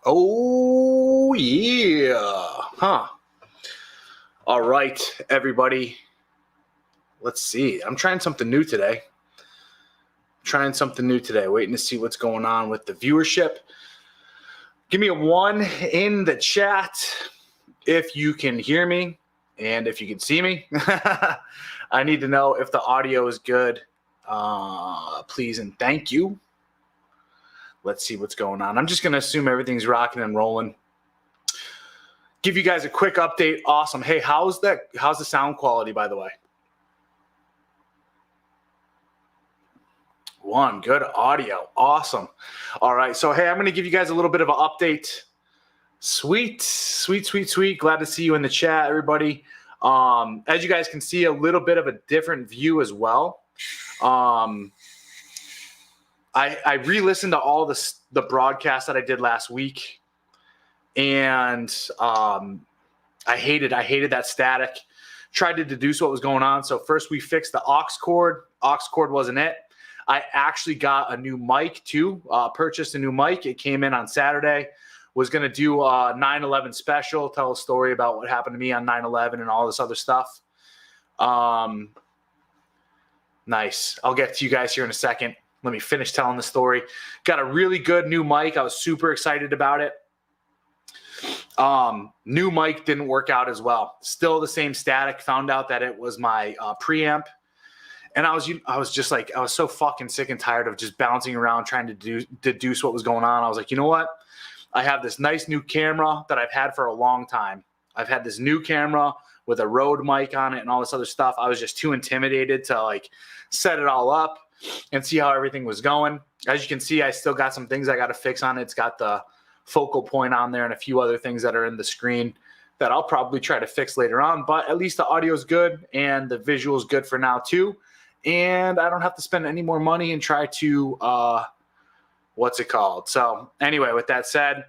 Oh, yeah. Huh. All right, everybody. Let's see. I'm trying something new today. Waiting to see what's going on with the viewership. Give me a 1 in the chat if you can hear me and if you can see me. I need to know if the audio is good. Please and thank you. Let's see what's going on. I'm just going to assume everything's rocking and rolling. Give you guys a quick update. Awesome. Hey, how's the sound quality, by the way? 1, good audio. Awesome. All right. So, hey, I'm going to give you guys a little bit of an update. Sweet. Glad to see you in the chat, everybody. As you guys can see, a little bit of a different view as well. I re-listened to all the broadcasts that I did last week, and I hated that static. Tried to deduce what was going on. So first we fixed the aux cord. Aux cord wasn't it. I actually got a new mic too. Purchased a new mic. It came in on Saturday. Was going to do a 9/11 special, tell a story about what happened to me on 9/11 and all this other stuff. Nice. I'll get to you guys here in a second. Let me finish telling the story. Got a really good new mic. I was super excited about it. New mic didn't work out as well. Still the same static. Found out that it was my preamp. And I was just like, I was so fucking sick and tired of just bouncing around trying to deduce what was going on. I was like, you know what? I have this nice new camera that I've had for a long time. I've had this new camera with a Rode mic on it and all this other stuff. I was just too intimidated to like set it all up and see how everything was going. As you can see, I still got some things I got to fix on it. It's got the focal point on there and a few other things that are in the screen that I'll probably try to fix later on. But at least the audio is good and the visual is good for now too. And I don't have to spend any more money and try to, what's it called? So anyway, with that said,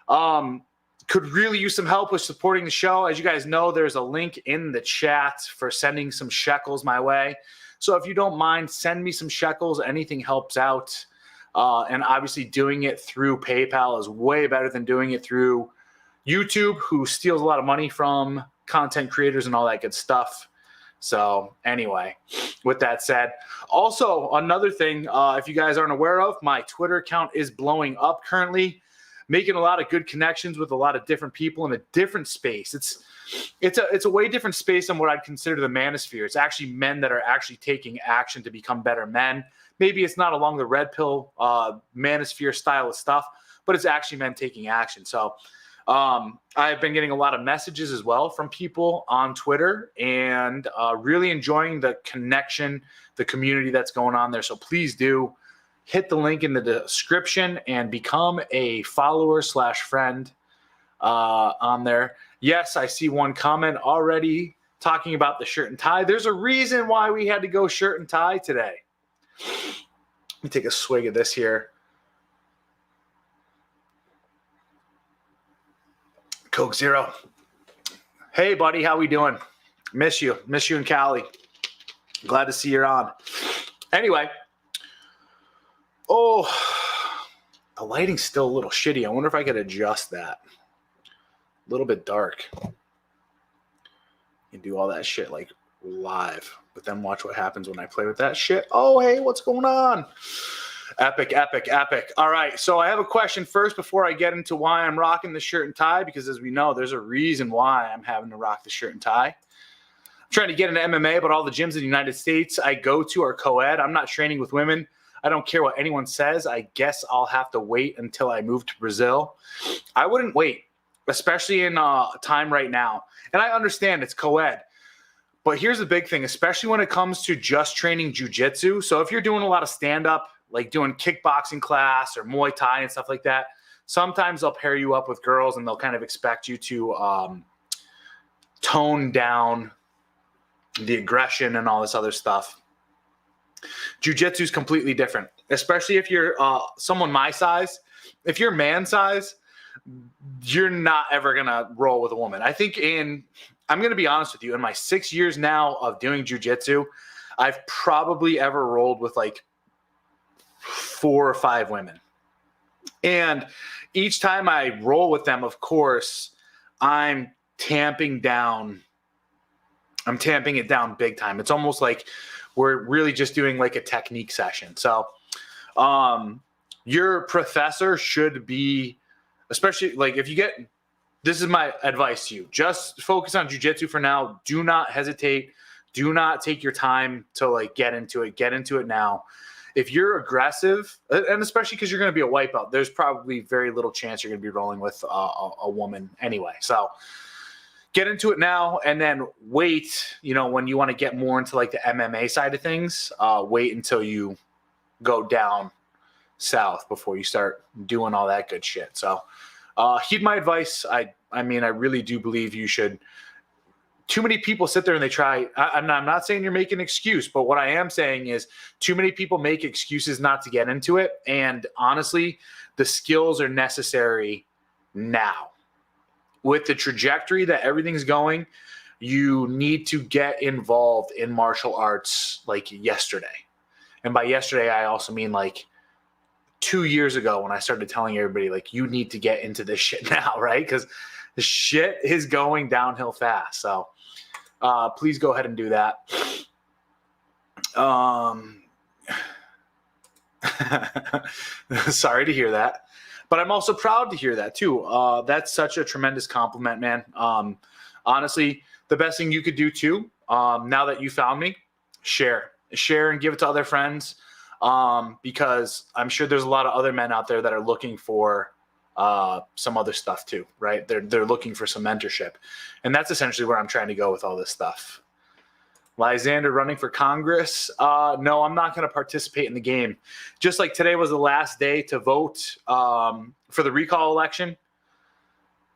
could really use some help with supporting the show. As you guys know, there's a link in the chat for sending some shekels my way. So if you don't mind, send me some shekels. Anything helps out. And obviously doing it through PayPal is way better than doing it through YouTube, who steals a lot of money from content creators and all that good stuff. So anyway, with that said, also another thing, if you guys aren't aware of, my Twitter account is blowing up currently, making a lot of good connections with a lot of different people in a different space. It's a way different space than what I'd consider the manosphere. It's actually men that are actually taking action to become better men. Maybe it's not along the red pill manosphere style of stuff, but it's actually men taking action. So I've been getting a lot of messages as well from people on Twitter and really enjoying the connection, the community that's going on there. So please do hit the link in the description and become a follower/friend on there. Yes, I see one comment already talking about the shirt and tie. There's a reason why we had to go shirt and tie today. Let me take a swig of this here. Coke Zero. Hey, buddy, how we doing? Miss you and Callie. Glad to see you're on. Anyway, the lighting's still a little shitty. I wonder if I could adjust that. A little bit dark. You do all that shit like live, but then watch what happens when I play with that shit. Oh, hey, what's going on? Epic. All right, so I have a question first before I get into why I'm rocking the shirt and tie, because as we know, there's a reason why I'm having to rock the shirt and tie. I'm trying to get into MMA, but all the gyms in the United States I go to are co-ed. I'm not training with women. I don't care what anyone says. I guess I'll have to wait until I move to Brazil. I wouldn't wait, especially in time right now. And I understand it's co-ed. But here's the big thing, especially when it comes to just training jiu-jitsu. So if you're doing a lot of stand-up, like doing kickboxing class or Muay Thai and stuff like that, sometimes they'll pair you up with girls and they'll kind of expect you to tone down the aggression and all this other stuff. Jiu-jitsu is completely different, especially if you're someone my size. If you're man size, you're not ever going to roll with a woman. I think I'm going to be honest with you, in my 6 years now of doing jiu-jitsu, I've probably ever rolled with like 4 or 5 women. And each time I roll with them, of course, I'm tamping it down big time. It's almost like we're really just doing like a technique session. So your professor should be, especially like if you get, this is my advice to you, just focus on jiu-jitsu for now. Do not hesitate. Do not take your time to like get into it now. If you're aggressive, and especially because you're going to be a white belt, there's probably very little chance you're going to be rolling with a woman anyway. So get into it now, and then wait, when you want to get more into like the MMA side of things, wait until you go down south before you start doing all that good shit. So heed my advice. I mean, I really do believe you should. Too many people sit there and they try. I'm not saying you're making an excuse, but what I am saying is too many people make excuses not to get into it. And honestly, the skills are necessary now. With the trajectory that everything's going, you need to get involved in martial arts like yesterday. And by yesterday, I also mean like 2 years ago when I started telling everybody, like, you need to get into this shit now, right? Because the shit is going downhill fast. So please go ahead and do that. Sorry to hear that. But I'm also proud to hear that too. That's such a tremendous compliment, man. Honestly, the best thing you could do too, now that you found me, share and give it to other friends. Because I'm sure there's a lot of other men out there that are looking for some other stuff too, right? They're looking for some mentorship. And that's essentially where I'm trying to go with all this stuff. Lysander running for Congress. No, I'm not going to participate in the game. Just like today was the last day to vote for the recall election.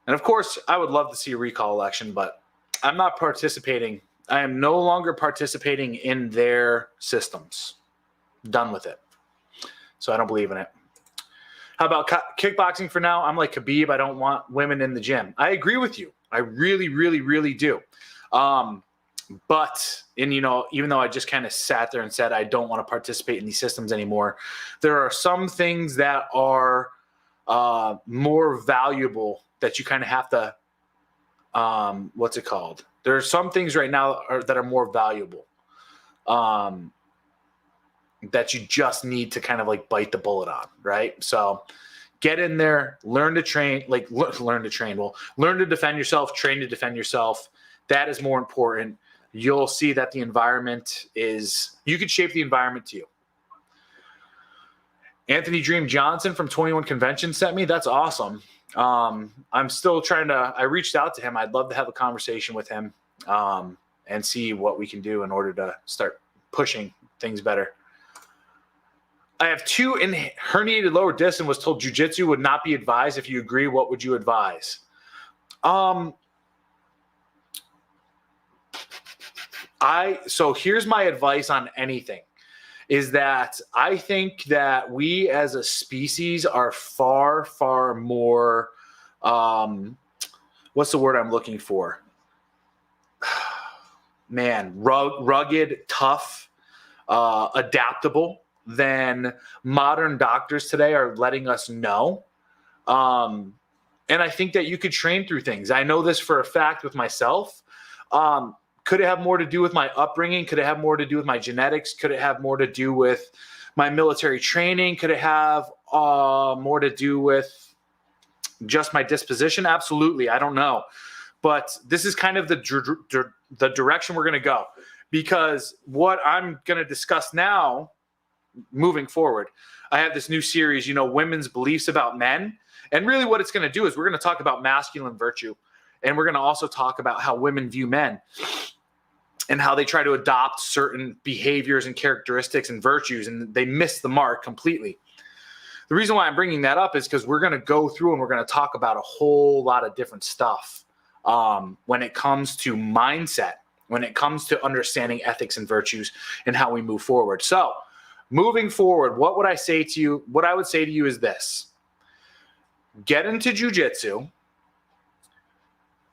And of course, I would love to see a recall election, but I'm not participating. I am no longer participating in their systems. Done with it. So I don't believe in it. How about kickboxing for now? I'm like Khabib. I don't want women in the gym. I agree with you. I really, really, really do. But even though I just kind of sat there and said I don't want to participate in these systems anymore, there are some things that are more valuable that you kind of have to, what's it called? There are some things right now that are more valuable that you just need to kind of like bite the bullet on, right? So get in there, learn to train, learn to defend yourself, train to defend yourself. That is more important. You'll see that the environment you could shape the environment to you. Anthony Dream Johnson from 21 Convention sent me. That's awesome. I'm still I reached out to him. I'd love to have a conversation with him and see what we can do in order to start pushing things better. I have 2 in herniated lower disc and was told jiu-jitsu would not be advised. If you agree, what would you advise? So here's my advice on anything, is that I think that we as a species are far, far more, what's the word I'm looking for? Man, rugged, tough, adaptable than modern doctors today are letting us know. And I think that you could train through things. I know this for a fact with myself. Could it have more to do with my upbringing? Could it have more to do with my genetics? Could it have more to do with my military training? Could it have more to do with just my disposition? Absolutely. I don't know. But this is kind of the direction we're going to go, because what I'm going to discuss now, moving forward, I have this new series, women's beliefs about men. And really what it's going to do is we're going to talk about masculine virtue. And we're going to also talk about how women view men and how they try to adopt certain behaviors and characteristics and virtues, and they miss the mark completely. The reason why I'm bringing that up is because we're going to go through and we're going to talk about a whole lot of different stuff when it comes to mindset, when it comes to understanding ethics and virtues and how we move forward. So moving forward, what would I say to you? What I would say to you is this: get into jiu-jitsu,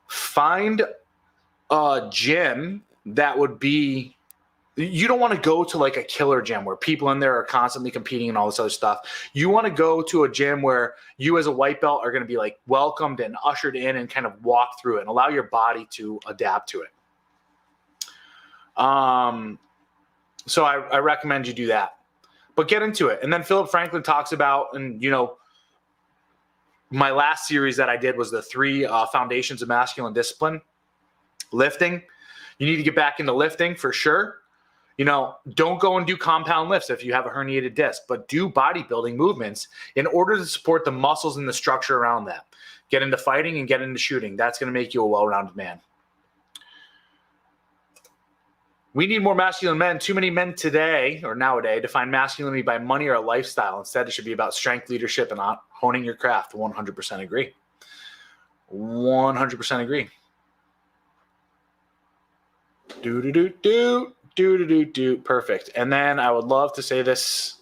find a gym that would be you don't want to go to like a killer gym where people in there are constantly competing and all this other stuff. You want to go to a gym where you as a white belt are going to be like welcomed and ushered in and kind of walk through it and allow your body to adapt to it. So I recommend you do that, but get into it. And then Philip Franklin talks about, and my last series that I did was the 3 foundations of masculine discipline. Lifting. You need to get back into lifting for sure. Don't go and do compound lifts if you have a herniated disc, but do bodybuilding movements in order to support the muscles and the structure around that. Get into fighting and get into shooting. That's going to make you a well-rounded man. We need more masculine men. Too many men today or nowadays define masculinity by money or a lifestyle. Instead, it should be about strength, leadership, and honing your craft. 100% agree. 100% agree. Perfect. And then I would love to say this.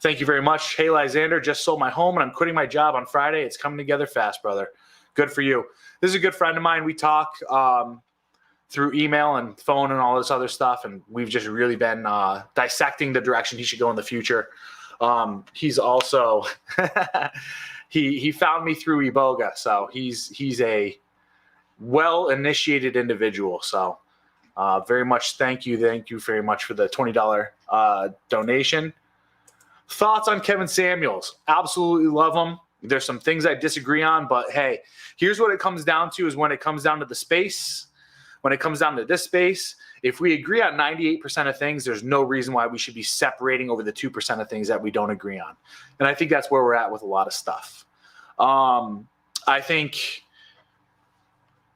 Thank you very much. Hey, Lysander, just sold my home and I'm quitting my job on Friday. It's coming together fast, brother. Good for you. This is a good friend of mine. We talk through email and phone and all this other stuff. And we've just really been dissecting the direction he should go in the future. He's also, he found me through Iboga. So he's a well-initiated individual. So very much thank you. Thank you very much for the $20 donation. Thoughts on Kevin Samuels? Absolutely love him. There's some things I disagree on, but hey, here's what it comes down to is when it comes down to the space, when it comes down to this space, if we agree on 98% of things, there's no reason why we should be separating over the 2% of things that we don't agree on. And I think that's where we're at with a lot of stuff. I think,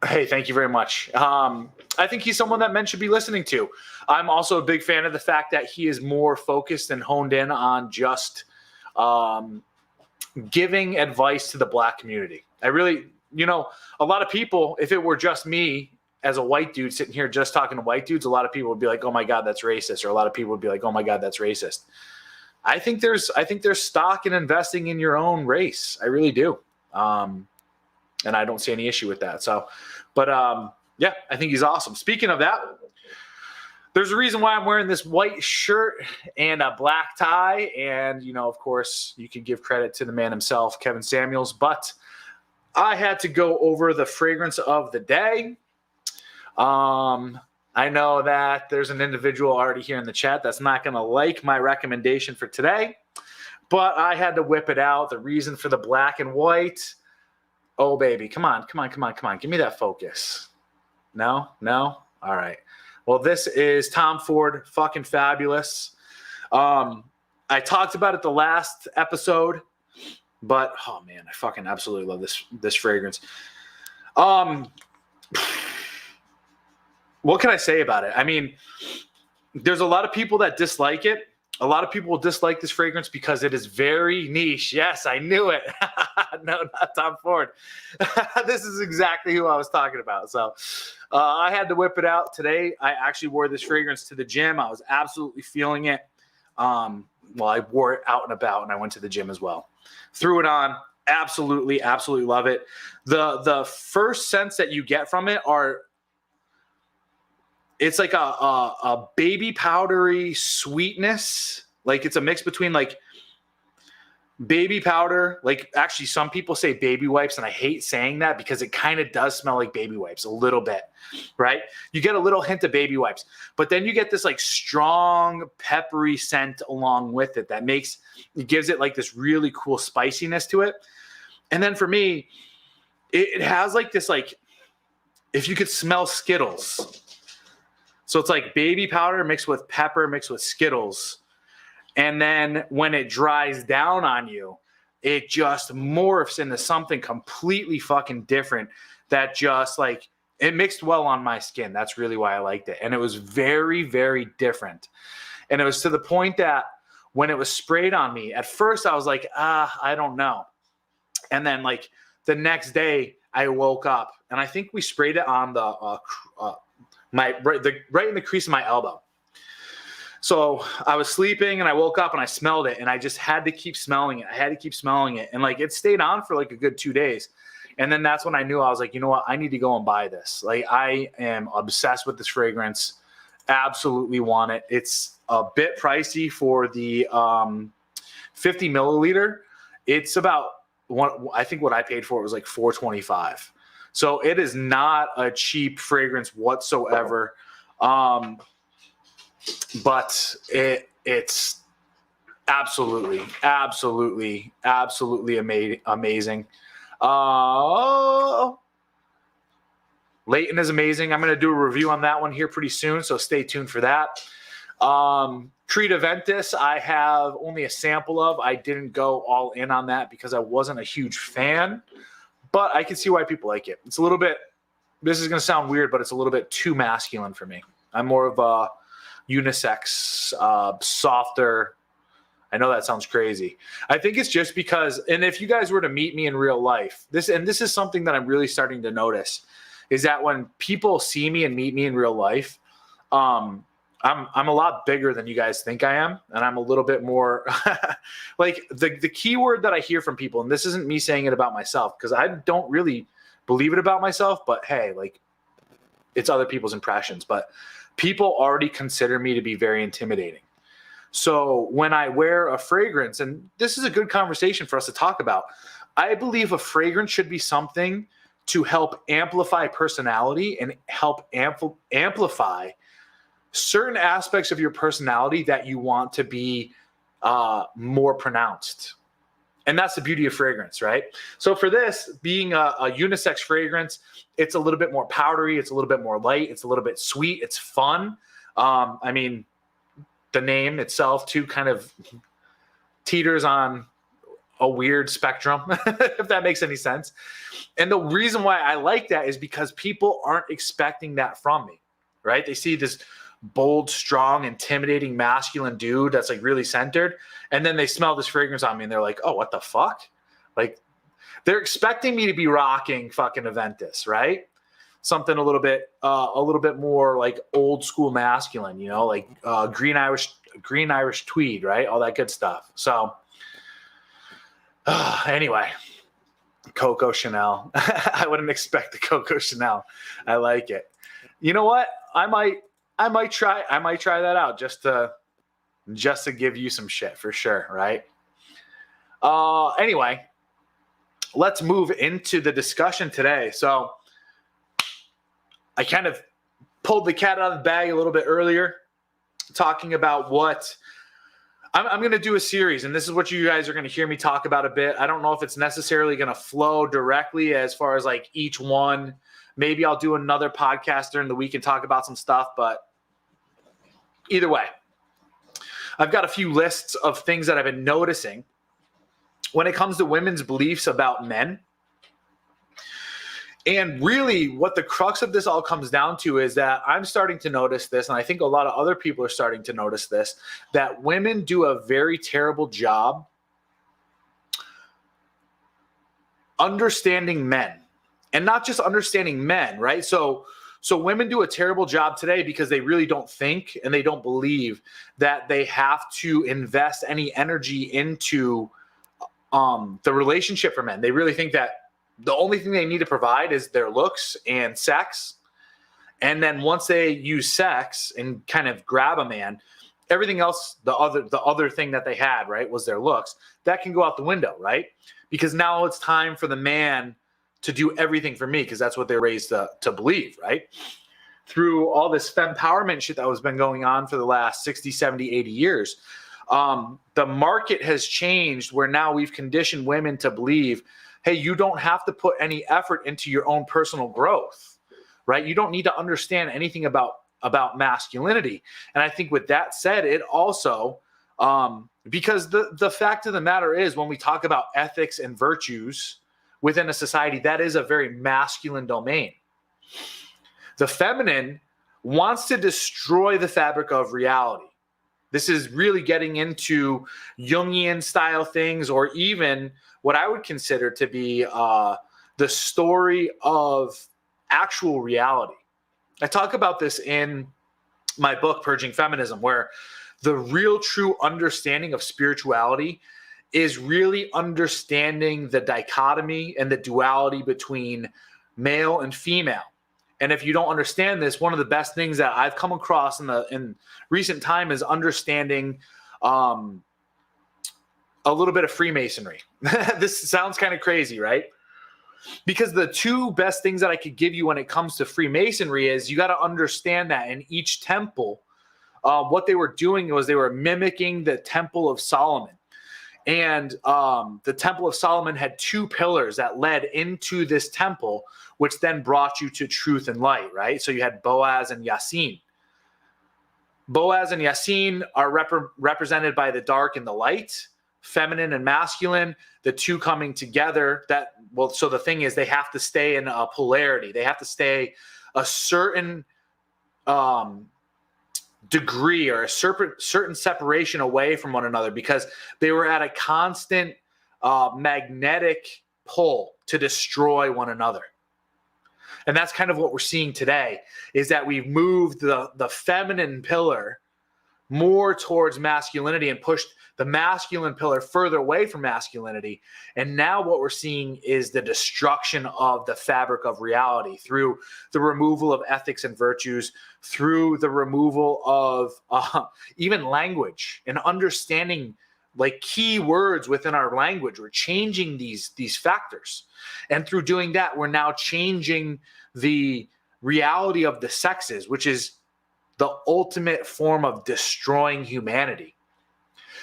hey, thank you very much. I think he's someone that men should be listening to. I'm also a big fan of the fact that he is more focused and honed in on just giving advice to the Black community. I really, a lot of people, if it were just me as a white dude sitting here just talking to white dudes, a lot of people would be like, oh my God, that's racist. Or a lot of people would be like, oh my God, that's racist. I think there's stock in investing in your own race. I really do. And I don't see any issue with that. So, but yeah, I think he's awesome. Speaking of that, there's a reason why I'm wearing this white shirt and a black tie. And, of course, you can give credit to the man himself, Kevin Samuels. But I had to go over the fragrance of the day. I know that there's an individual already here in the chat that's not going to like my recommendation for today, but I had to whip it out. The reason for the black and white. Oh, baby. Come on. Give me that focus. No? All right. Well, this is Tom Ford, fucking fabulous. I talked about it the last episode, but oh man, I fucking absolutely love this fragrance. What can I say about it? I mean, there's a lot of people that dislike it. A lot of people will dislike this fragrance because it is very niche. Yes, I knew it. No, not Tom Ford. This is exactly who I was talking about. So I had to whip it out today. I actually wore this fragrance to the gym. I was absolutely feeling it. I wore it out and about, and I went to the gym as well. Threw it on. Absolutely love it. The first scents that you get from it are, it's like a baby powdery sweetness. Like it's a mix between like baby powder. Like actually some people say baby wipes, and I hate saying that because it kind of does smell like baby wipes a little bit, right? You get a little hint of baby wipes, but then you get this like strong peppery scent along with it that gives it like this really cool spiciness to it. And then for me, it has like this, like if you could smell Skittles. So it's like baby powder mixed with pepper mixed with Skittles. And then when it dries down on you, it just morphs into something completely fucking different that just like, it mixed well on my skin. That's really why I liked it. And it was very, very different. And it was to the point that when it was sprayed on me, at first I was like, I don't know. And then like the next day I woke up and I think we sprayed it on the right in the crease of my elbow. So I was sleeping and I woke up and I smelled it and I just had to keep smelling it. And like it stayed on for like a good 2 days. And then that's when I knew, I was like, you know what? I need to go and buy this. Like I am obsessed with this fragrance. Absolutely want it. It's a bit pricey for the 50 milliliter. It's about I think what I paid for it was like $4.25. So it is not a cheap fragrance whatsoever. But it's absolutely amazing. Leighton is amazing. I'm going to do a review on that one here pretty soon, so stay tuned for that. Creed Aventus, I have only a sample of. I didn't go all in on that because I wasn't a huge fan, but I can see why people like it. It's a little bit, this is going to sound weird, but it's a little bit too masculine for me. I'm more of a unisex, softer. I know that sounds crazy. I think it's just because, and if you guys were to meet me in real life, this is something that I'm really starting to notice, is that when people see me and meet me in real life, I'm a lot bigger than you guys think I am, and I'm a little bit more like the key word that I hear from people, and this isn't me saying it about myself because I don't really believe it about myself, but hey, like it's other people's impressions, but people already consider me to be very intimidating. So when I wear a fragrance, and this is a good conversation for us to talk about, I believe a fragrance should be something to help amplify personality and help amplify certain aspects of your personality that you want to be more pronounced. And that's the beauty of fragrance, right? So for this, being a unisex fragrance, it's a little bit more powdery. It's a little bit more light. It's a little bit sweet. It's fun. I mean, the name itself too kind of teeters on a weird spectrum, if that makes any sense. And the reason why I like that is because people aren't expecting that from me, right? They see this bold, strong, intimidating, masculine dude that's like really centered, and then they smell this fragrance on me and they're like, oh, what the fuck? Like they're expecting me to be rocking fucking Aventus, right? Something a little bit more like old school masculine, you know, like green Irish tweed, right? All that good stuff. So anyway, Coco Chanel. I wouldn't expect the Coco Chanel. I like it. You know what? I might try that out just to give you some shit for sure, right? Anyway, let's move into the discussion today. So I kind of pulled the cat out of the bag a little bit earlier, talking about what I'm going to do a series, and this is what you guys are going to hear me talk about a bit. I don't know if it's necessarily going to flow directly as far as like each one. Maybe I'll do another podcast during the week and talk about some stuff, but either way, I've got a few lists of things that I've been noticing when it comes to women's beliefs about men. And really what the crux of this all comes down to is that I'm starting to notice this, and I think a lot of other people are starting to notice this, that women do a very terrible job understanding men. And not just understanding men, right? So women do a terrible job today because they really don't think and they don't believe that they have to invest any energy into the relationship for men. They really think that the only thing they need to provide is their looks and sex. And then once they use sex and kind of grab a man, everything else, the other thing that they had, right, was their looks. That can go out the window, right? Because now it's time for the man to do everything for me, because that's what they're raised to believe, right? Through all this fempowerment shit that has been going on for the last 60, 70, 80 years, the market has changed where now we've conditioned women to believe, hey, you don't have to put any effort into your own personal growth, right? You don't need to understand anything about masculinity. And I think with that said, it also, because the fact of the matter is when we talk about ethics and virtues within a society, that is a very masculine domain. The feminine wants to destroy the fabric of reality. This is really getting into Jungian style things, or even what I would consider to be the story of actual reality. I talk about this in my book, Purging Feminism, where the real true understanding of spirituality is really understanding the dichotomy and the duality between male and female. And if you don't understand this, one of the best things that I've come across in recent time is understanding a little bit of Freemasonry. This sounds kind of crazy, right? Because the two best things that I could give you when it comes to Freemasonry is you got to understand that in each temple, what they were doing was they were mimicking the Temple of Solomon. And the Temple of Solomon had two pillars that led into this temple, which then brought you to truth and light, right? So you had Boaz and Yasin. Boaz and Yasin are represented by the dark and the light, feminine and masculine, the two coming together. So the thing is, they have to stay in a polarity. They have to stay a certain degree or a certain separation away from one another, because they were at a constant magnetic pull to destroy one another. And that's kind of what we're seeing today, is that we've moved the feminine pillar more towards masculinity and pushed the masculine pillar further away from masculinity. And now what we're seeing is the destruction of the fabric of reality through the removal of ethics and virtues, through the removal of even language and understanding like key words within our language. We're changing these factors. And through doing that, we're now changing the reality of the sexes, which is the ultimate form of destroying humanity.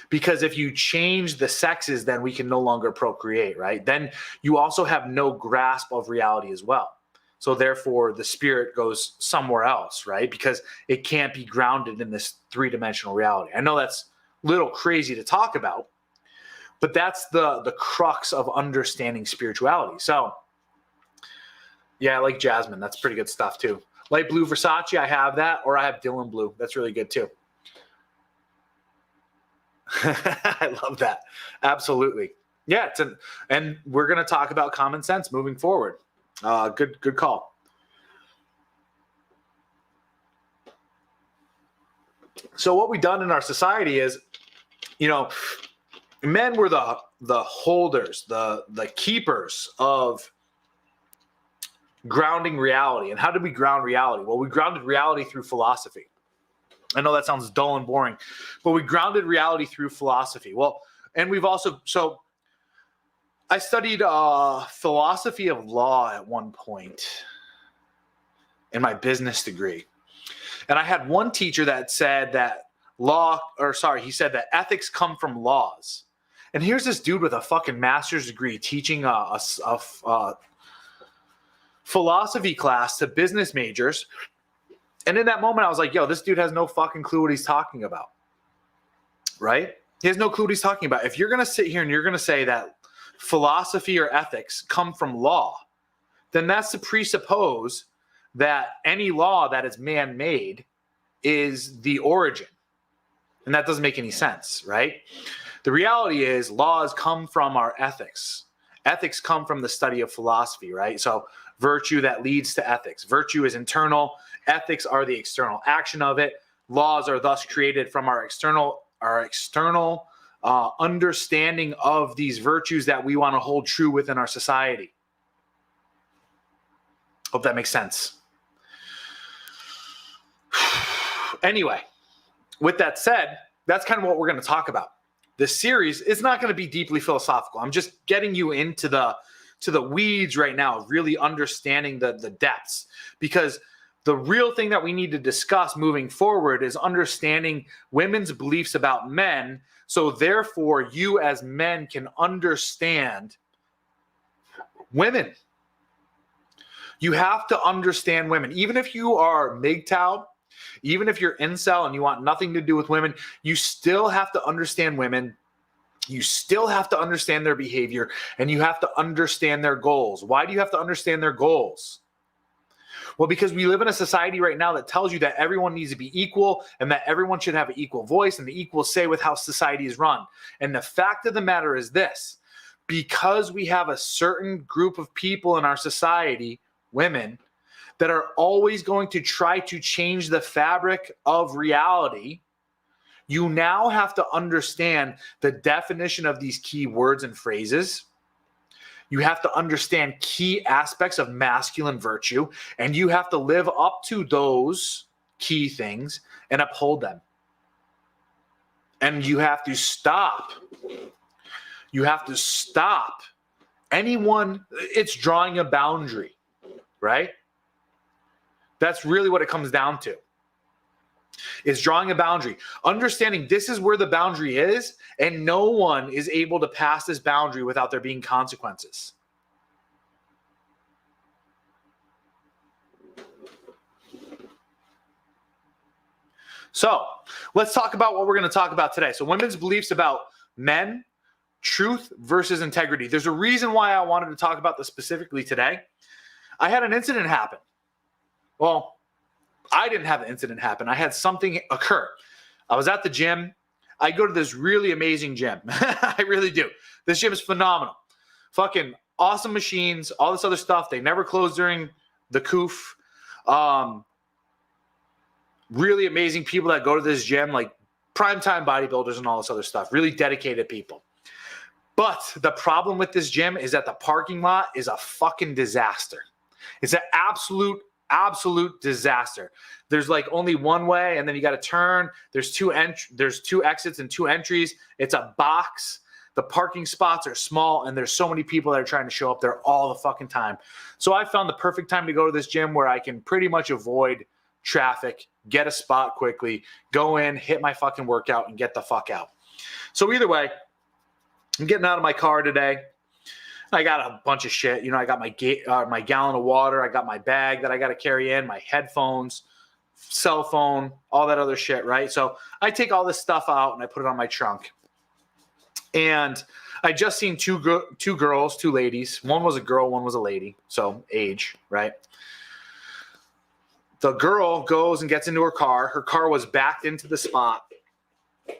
Because if you change the sexes, then we can no longer procreate, right? Then you also have no grasp of reality as well. So therefore, the spirit goes somewhere else, right? Because it can't be grounded in this three-dimensional reality. I know that's a little crazy to talk about, but that's the crux of understanding spirituality. So yeah, I like Jasmine. That's pretty good stuff too. Light blue Versace, I have that, or I have Dylan blue. That's really good too. I love that. Absolutely. Yeah, and we're going to talk about common sense moving forward. Good call. So what we've done in our society is, men were the holders, the keepers of grounding reality. And how did we ground reality? Well, we grounded reality through philosophy. I know that sounds dull and boring, but we grounded reality through philosophy. Well, and we've also, so I studied philosophy of law at one point in my business degree. And I had one teacher that said that he said that ethics come from laws. And here's this dude with a fucking master's degree teaching a philosophy class to business majors. And in that moment, I was like, yo, this dude has no fucking clue what he's talking about, right? He has no clue what he's talking about. If you're going to sit here and you're going to say that philosophy or ethics come from law, then that's to presuppose that any law that is man-made is the origin. And that doesn't make any sense, right? The reality is laws come from our ethics. Ethics come from the study of philosophy, right? So virtue that leads to ethics. Virtue is internal. Ethics are the external action of it. Laws are thus created from our external understanding of these virtues that we want to hold true within our society. Hope that makes sense. Anyway, with that said, that's kind of what we're going to talk about. This series is not going to be deeply philosophical. I'm just getting you into the weeds right now, really understanding the depths, because the real thing that we need to discuss moving forward is understanding women's beliefs about men. So therefore, you as men can understand women. You have to understand women. Even if you are MGTOW, even if you're incel and you want nothing to do with women, you still have to understand women. You still have to understand their behavior, and you have to understand their goals. Why do you have to understand their goals? Well, because we live in a society right now that tells you that everyone needs to be equal and that everyone should have an equal voice and the equal say with how society is run. And the fact of the matter is this: because we have a certain group of people in our society, women, that are always going to try to change the fabric of reality, you now have to understand the definition of these key words and phrases. You have to understand key aspects of masculine virtue, and you have to live up to those key things and uphold them. And you have to stop. You have to stop anyone. It's drawing a boundary, right? That's really what it comes down to. Is drawing a boundary. Understanding this is where the boundary is, and no one is able to pass this boundary without there being consequences. So let's talk about what we're going to talk about today. So women's beliefs about men, truth versus integrity. There's a reason why I wanted to talk about this specifically today. I had an incident happen. Well, I didn't have an incident happen. I had something occur. I was at the gym. I go to this really amazing gym. I really do. This gym is phenomenal. Fucking awesome machines, all this other stuff. They never close during the coof. Really amazing people that go to this gym, like primetime bodybuilders and all this other stuff. Really dedicated people. But the problem with this gym is that the parking lot is a fucking disaster. It's an absolute disaster. There's like only one way, and then you got to turn. There's two exits and two entries. It's a box. The parking spots are small, and there's so many people that are trying to show up there all the fucking time. So I found the perfect time to go to this gym where I can pretty much avoid traffic, get a spot quickly, go in, hit my fucking workout, and get the fuck out. So either way, I'm getting out of my car today. I got a bunch of shit. You know, I got my gallon of water. I got my bag that I got to carry in, my headphones, cell phone, all that other shit, right? So I take all this stuff out and I put it on my trunk. And I just seen two girls, two ladies. One was a girl, one was a lady. So age, right? The girl goes and gets into her car. Her car was backed into the spot.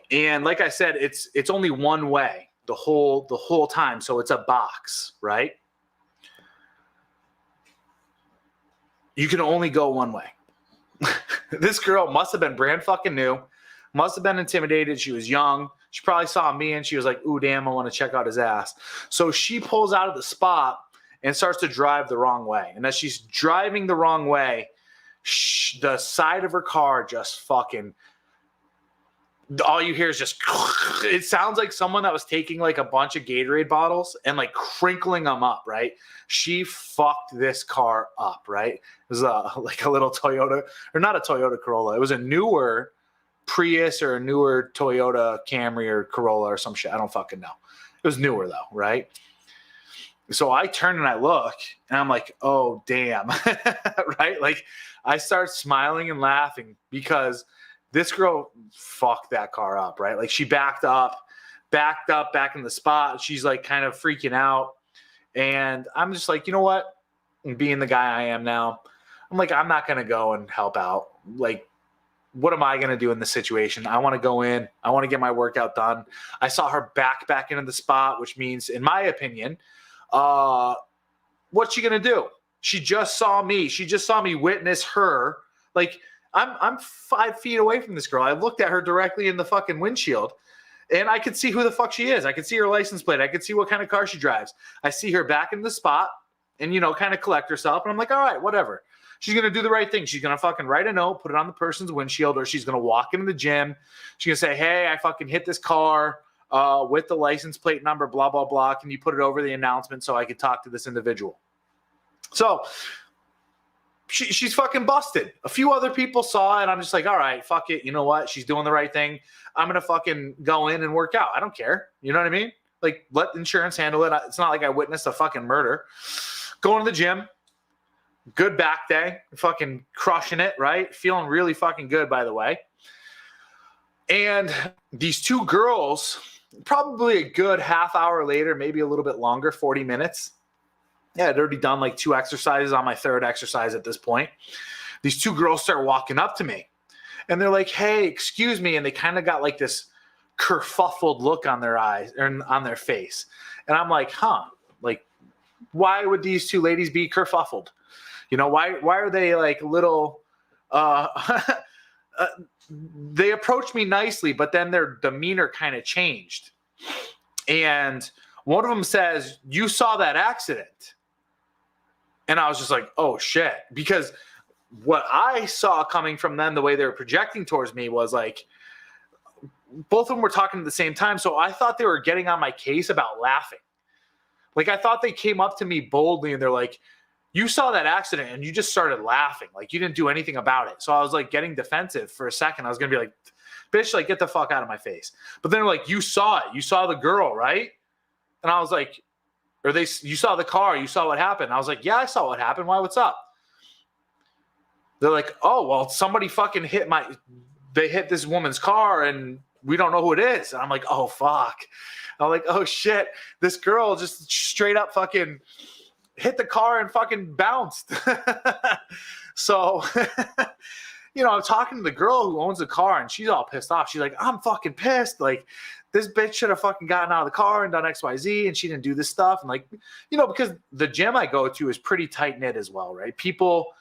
And like I said, it's only one way the whole time. So it's a box, right? You can only go one way. This girl must have been brand fucking new, must have been intimidated. She was young. She probably saw me and she was like, ooh, damn, I want to check out his ass. So she pulls out of the spot and starts to drive the wrong way. And as she's driving the wrong way, the side of her car just fucking, all you hear is just, it sounds like someone that was taking like a bunch of Gatorade bottles and like crinkling them up, right? She fucked this car up, right? It was like a little Toyota, or not a Toyota Corolla. It was a newer Prius or a newer Toyota Camry or Corolla or some shit. I don't fucking know. It was newer though, right? So I turn and I look and I'm like, oh, damn, right? Like I start smiling and laughing because this girl fucked that car up, right? Like she backed up back in the spot. She's like kind of freaking out. And I'm just like, you know what? And being the guy I am now, I'm like, I'm not going to go and help out. Like, what am I going to do in this situation? I want to go in. I want to get my workout done. I saw her back into the spot, which means, in my opinion, what's she going to do? She just saw me. She just saw me witness her. Like, I'm 5 feet away from this girl. I looked at her directly in the fucking windshield, and I could see who the fuck she is. I could see her license plate. I could see what kind of car she drives. I see her back in the spot and, you know, kind of collect herself. And I'm like, all right, whatever. She's going to do the right thing. She's going to fucking write a note, put it on the person's windshield, or she's going to walk into the gym. She's going to say, hey, I fucking hit this car with the license plate number, blah, blah, blah. Can you put it over the announcement so I could talk to this individual? So she's fucking busted. A few other people saw it. I'm just like, all right, fuck it. You know what? She's doing the right thing. I'm going to fucking go in and work out. I don't care. You know what I mean? Like, let insurance handle it. It's not like I witnessed a fucking murder. Going to the gym. Good back day. Fucking crushing it, right? Feeling really fucking good, by the way. And these two girls, probably a good half hour later, maybe a little bit longer, 40 minutes. Yeah, I'd already done like 2 exercises on my 3rd exercise at this point. These two girls start walking up to me. And they're like, hey, excuse me. And they kind of got like this kerfuffled look on their eyes or on their face. And I'm like, like, why would these two ladies be kerfuffled? You know, why are they like little, they approached me nicely, but then their demeanor kind of changed. And One of them says, "You saw that accident." And I was just like, oh shit. Because what I saw coming from them, the way they were projecting towards me was like, both of them were talking at the same time. So I thought they were getting on my case about laughing. Like, I thought they came up to me boldly and they're like, "You saw that accident and you just started laughing. Like, you didn't do anything about it." So I was like getting defensive for a second. I was going to be like, "Bitch, like, get the fuck out of my face." But then they're like, "You saw it. You saw the girl, right?" And I was like, "You saw the car. You saw what happened." I was like, "Yeah, I saw what happened. Why? What's up?" They're like, "Oh, well, somebody fucking they hit this woman's car and we don't know who it is." And I'm like, "Oh, fuck." I'm like, "Oh shit. This girl just straight up fucking hit the car and fucking bounced." So, I'm talking to the girl who owns the car and she's all pissed off. She's like, "I'm fucking pissed. Like, this bitch should have fucking gotten out of the car and done XYZ and she didn't do this stuff." And like, because the gym I go to is pretty tight knit as well, right? People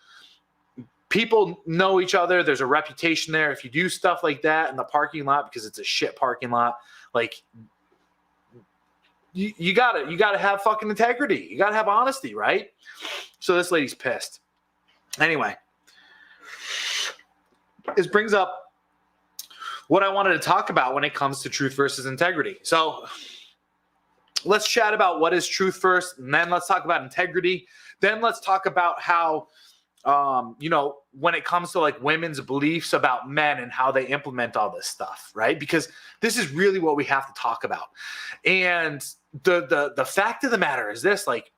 know each other. There's a reputation there. If you do stuff like that in the parking lot, because it's a shit parking lot, like, you gotta have fucking integrity. You gotta have honesty, right? So this lady's pissed. Anyway, this brings up what I wanted to talk about when it comes to truth versus integrity. So let's chat about what is truth first, and then let's talk about integrity. Then let's talk about how, when it comes to like women's beliefs about men and how they implement all this stuff, right? Because this is really what we have to talk about. And the fact of the matter is this, like,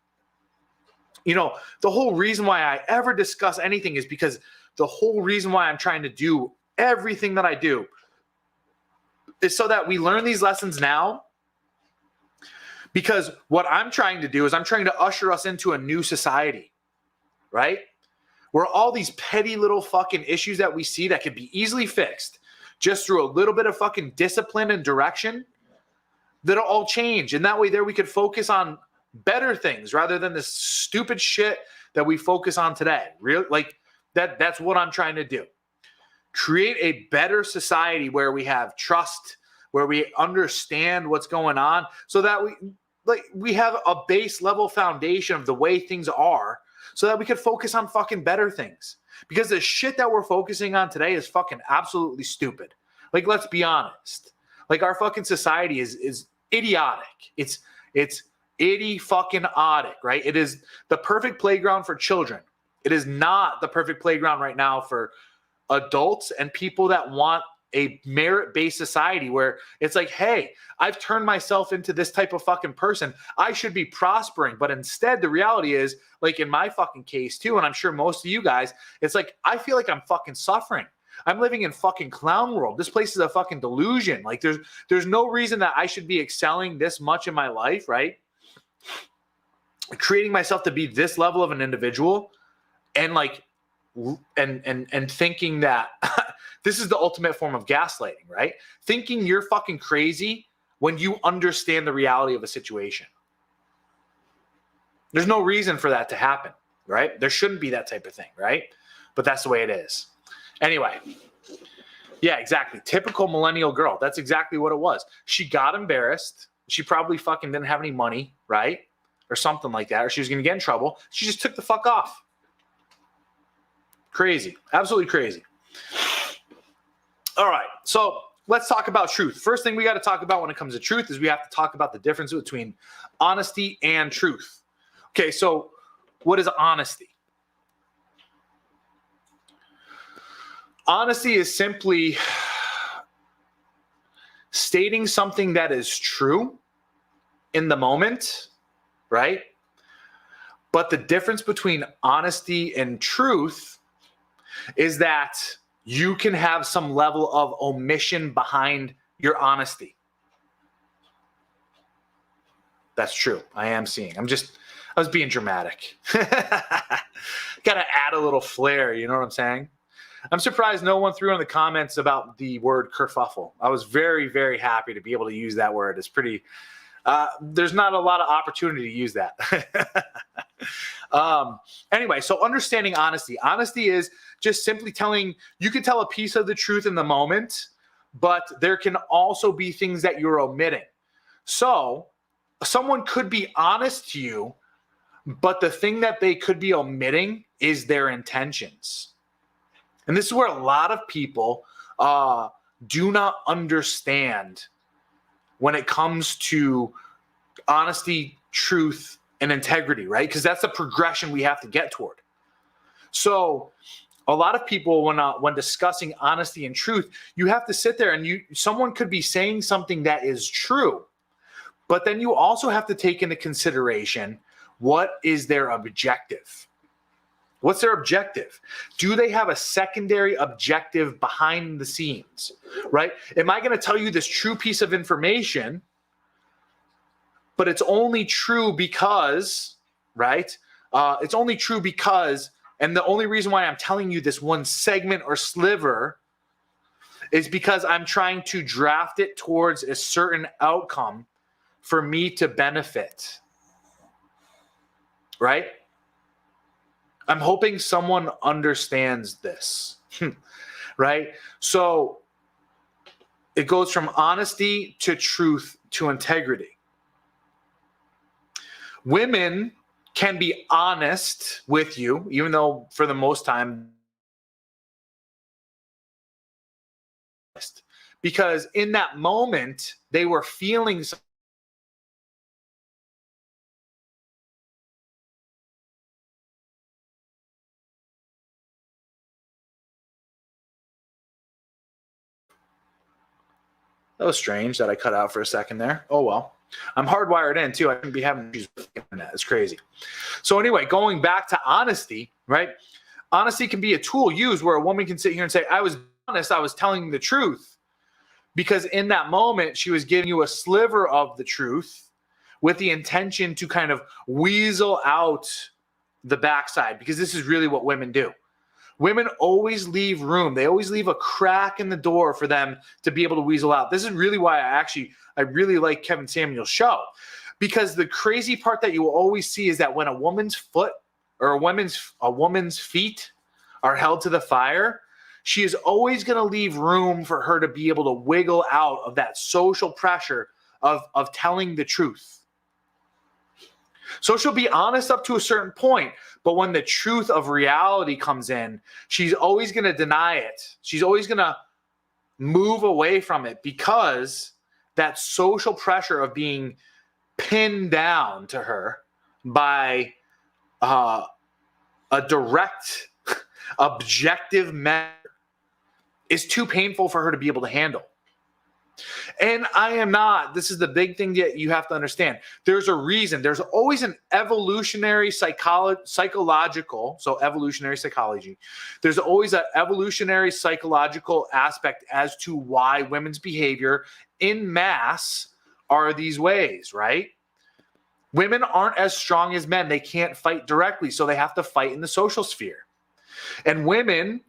the whole reason why I ever discuss anything is because the whole reason why I'm trying to do everything that I do is so that we learn these lessons now. Because what I'm trying to do is I'm trying to usher us into a new society, right? Where all these petty little fucking issues that we see that could be easily fixed just through a little bit of fucking discipline and direction, that'll all change. And that way there we could focus on better things rather than this stupid shit that we focus on today. That's what I'm trying to do. Create a better society where we have trust, where we understand what's going on, so that we have a base level foundation of the way things are, so that we could focus on fucking better things. Because the shit that we're focusing on today is fucking absolutely stupid. Like, let's be honest. Like, our fucking society is idiotic. It's idiotic, right? It is the perfect playground for children. It is not the perfect playground right now for adults and people that want a merit-based society where it's like, hey, I've turned myself into this type of fucking person. I should be prospering. But instead, the reality is, like in my fucking case too, and I'm sure most of you guys, it's like, I feel like I'm fucking suffering. I'm living in fucking clown world. This place is a fucking delusion. Like, there's no reason that I should be excelling this much in my life, right? Creating myself to be this level of an individual and like, and thinking that this is the ultimate form of gaslighting, right? Thinking you're fucking crazy when you understand the reality of a situation. There's no reason for that to happen, right? There shouldn't be that type of thing, right? But that's the way it is. Anyway, yeah, exactly. Typical millennial girl. That's exactly what it was. She got embarrassed. She probably fucking didn't have any money, right? Or something like that. Or she was going to get in trouble. She just took the fuck off. Crazy. Absolutely crazy. All right. So let's talk about truth. First thing we got to talk about when it comes to truth is we have to talk about the difference between honesty and truth. Okay, so what is honesty? Honesty is simply stating something that is true in the moment, right? But the difference between honesty and truth is that you can have some level of omission behind your honesty. That's true. I was being dramatic. Got to add a little flair, you know what I'm saying? I'm surprised no one threw in the comments about the word kerfuffle. I was very, very happy to be able to use that word. It's pretty, there's not a lot of opportunity to use that. Anyway, so understanding honesty. Honesty is just simply you can tell a piece of the truth in the moment, but there can also be things that you're omitting. So someone could be honest to you, but the thing that they could be omitting is their intentions. And this is where a lot of people do not understand when it comes to honesty, truth, and integrity, right? Because that's the progression we have to get toward. So a lot of people, when discussing honesty and truth, you have to sit there and someone could be saying something that is true, but then you also have to take into consideration, what is their objective? What's their objective? Do they have a secondary objective behind the scenes, right? Am I going to tell you this true piece of information, but it's only true because, right? It's only true because, and the only reason why I'm telling you this one segment or sliver is because I'm trying to draft it towards a certain outcome for me to benefit, right? I'm hoping someone understands this, right? So it goes from honesty to truth to integrity. Women can be honest with you, even though for the most time, because in that moment, they were feeling something. That was strange that I cut out for a second there. Oh, well. I'm hardwired in, too. I shouldn't be having issues with the internet. It's crazy. So anyway, going back to honesty, right? Honesty can be a tool used where a woman can sit here and say, I was honest, I was telling the truth. Because in that moment, she was giving you a sliver of the truth with the intention to kind of weasel out the backside. Because this is really what women do. Women always leave room. They always leave a crack in the door for them to be able to weasel out. This is really why I really like Kevin Samuel's show, because the crazy part that you will always see is that when a woman's foot or a woman's feet are held to the fire, she is always going to leave room for her to be able to wiggle out of that social pressure of telling the truth. So she'll be honest up to a certain point, but when the truth of reality comes in, she's always going to deny it. She's always going to move away from it because that social pressure of being pinned down to her by a direct, objective measure is too painful for her to be able to handle. And I am not. This is the big thing that you have to understand. There's a reason. There's always an evolutionary psychological, so evolutionary psychology. There's always an evolutionary psychological aspect as to why women's behavior in mass are these ways, right? Women aren't as strong as men. They can't fight directly, so they have to fight in the social sphere. And women,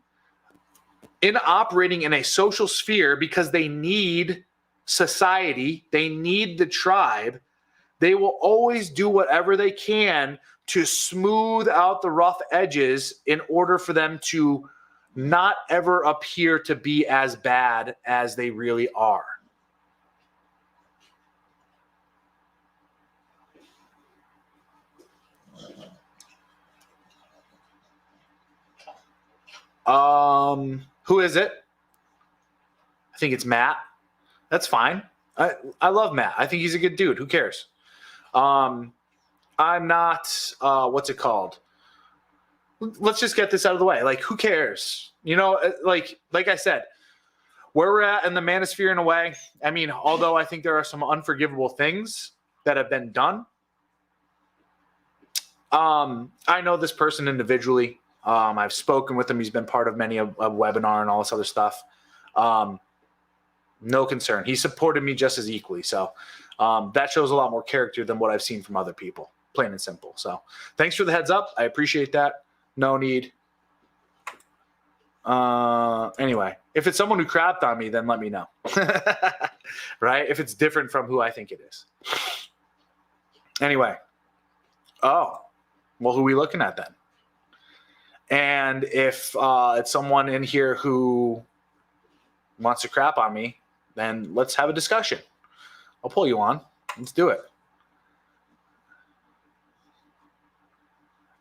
in operating in a social sphere, because they need society, they need the tribe, they will always do whatever they can to smooth out the rough edges in order for them to not ever appear to be as bad as they really are. Who is it? I think it's Matt. That's fine. I love Matt. I think he's a good dude. Who cares? I'm not, what's it called? Let's just get this out of the way. Like, who cares? You know, like I said, where we're at in the manosphere in a way, I mean, although I think there are some unforgivable things that have been done, I know this person individually. I've spoken with him. He's been part of many a webinar and all this other stuff. No concern. He supported me just as equally. So that shows a lot more character than what I've seen from other people, plain and simple. So thanks for the heads up. I appreciate that. No need. Anyway, if it's someone who crapped on me, then let me know. Right? If it's different from who I think it is. Anyway. Oh, well, who are we looking at then? And if it's someone in here who wants to crap on me, then let's have a discussion. I'll pull you on. Let's do it.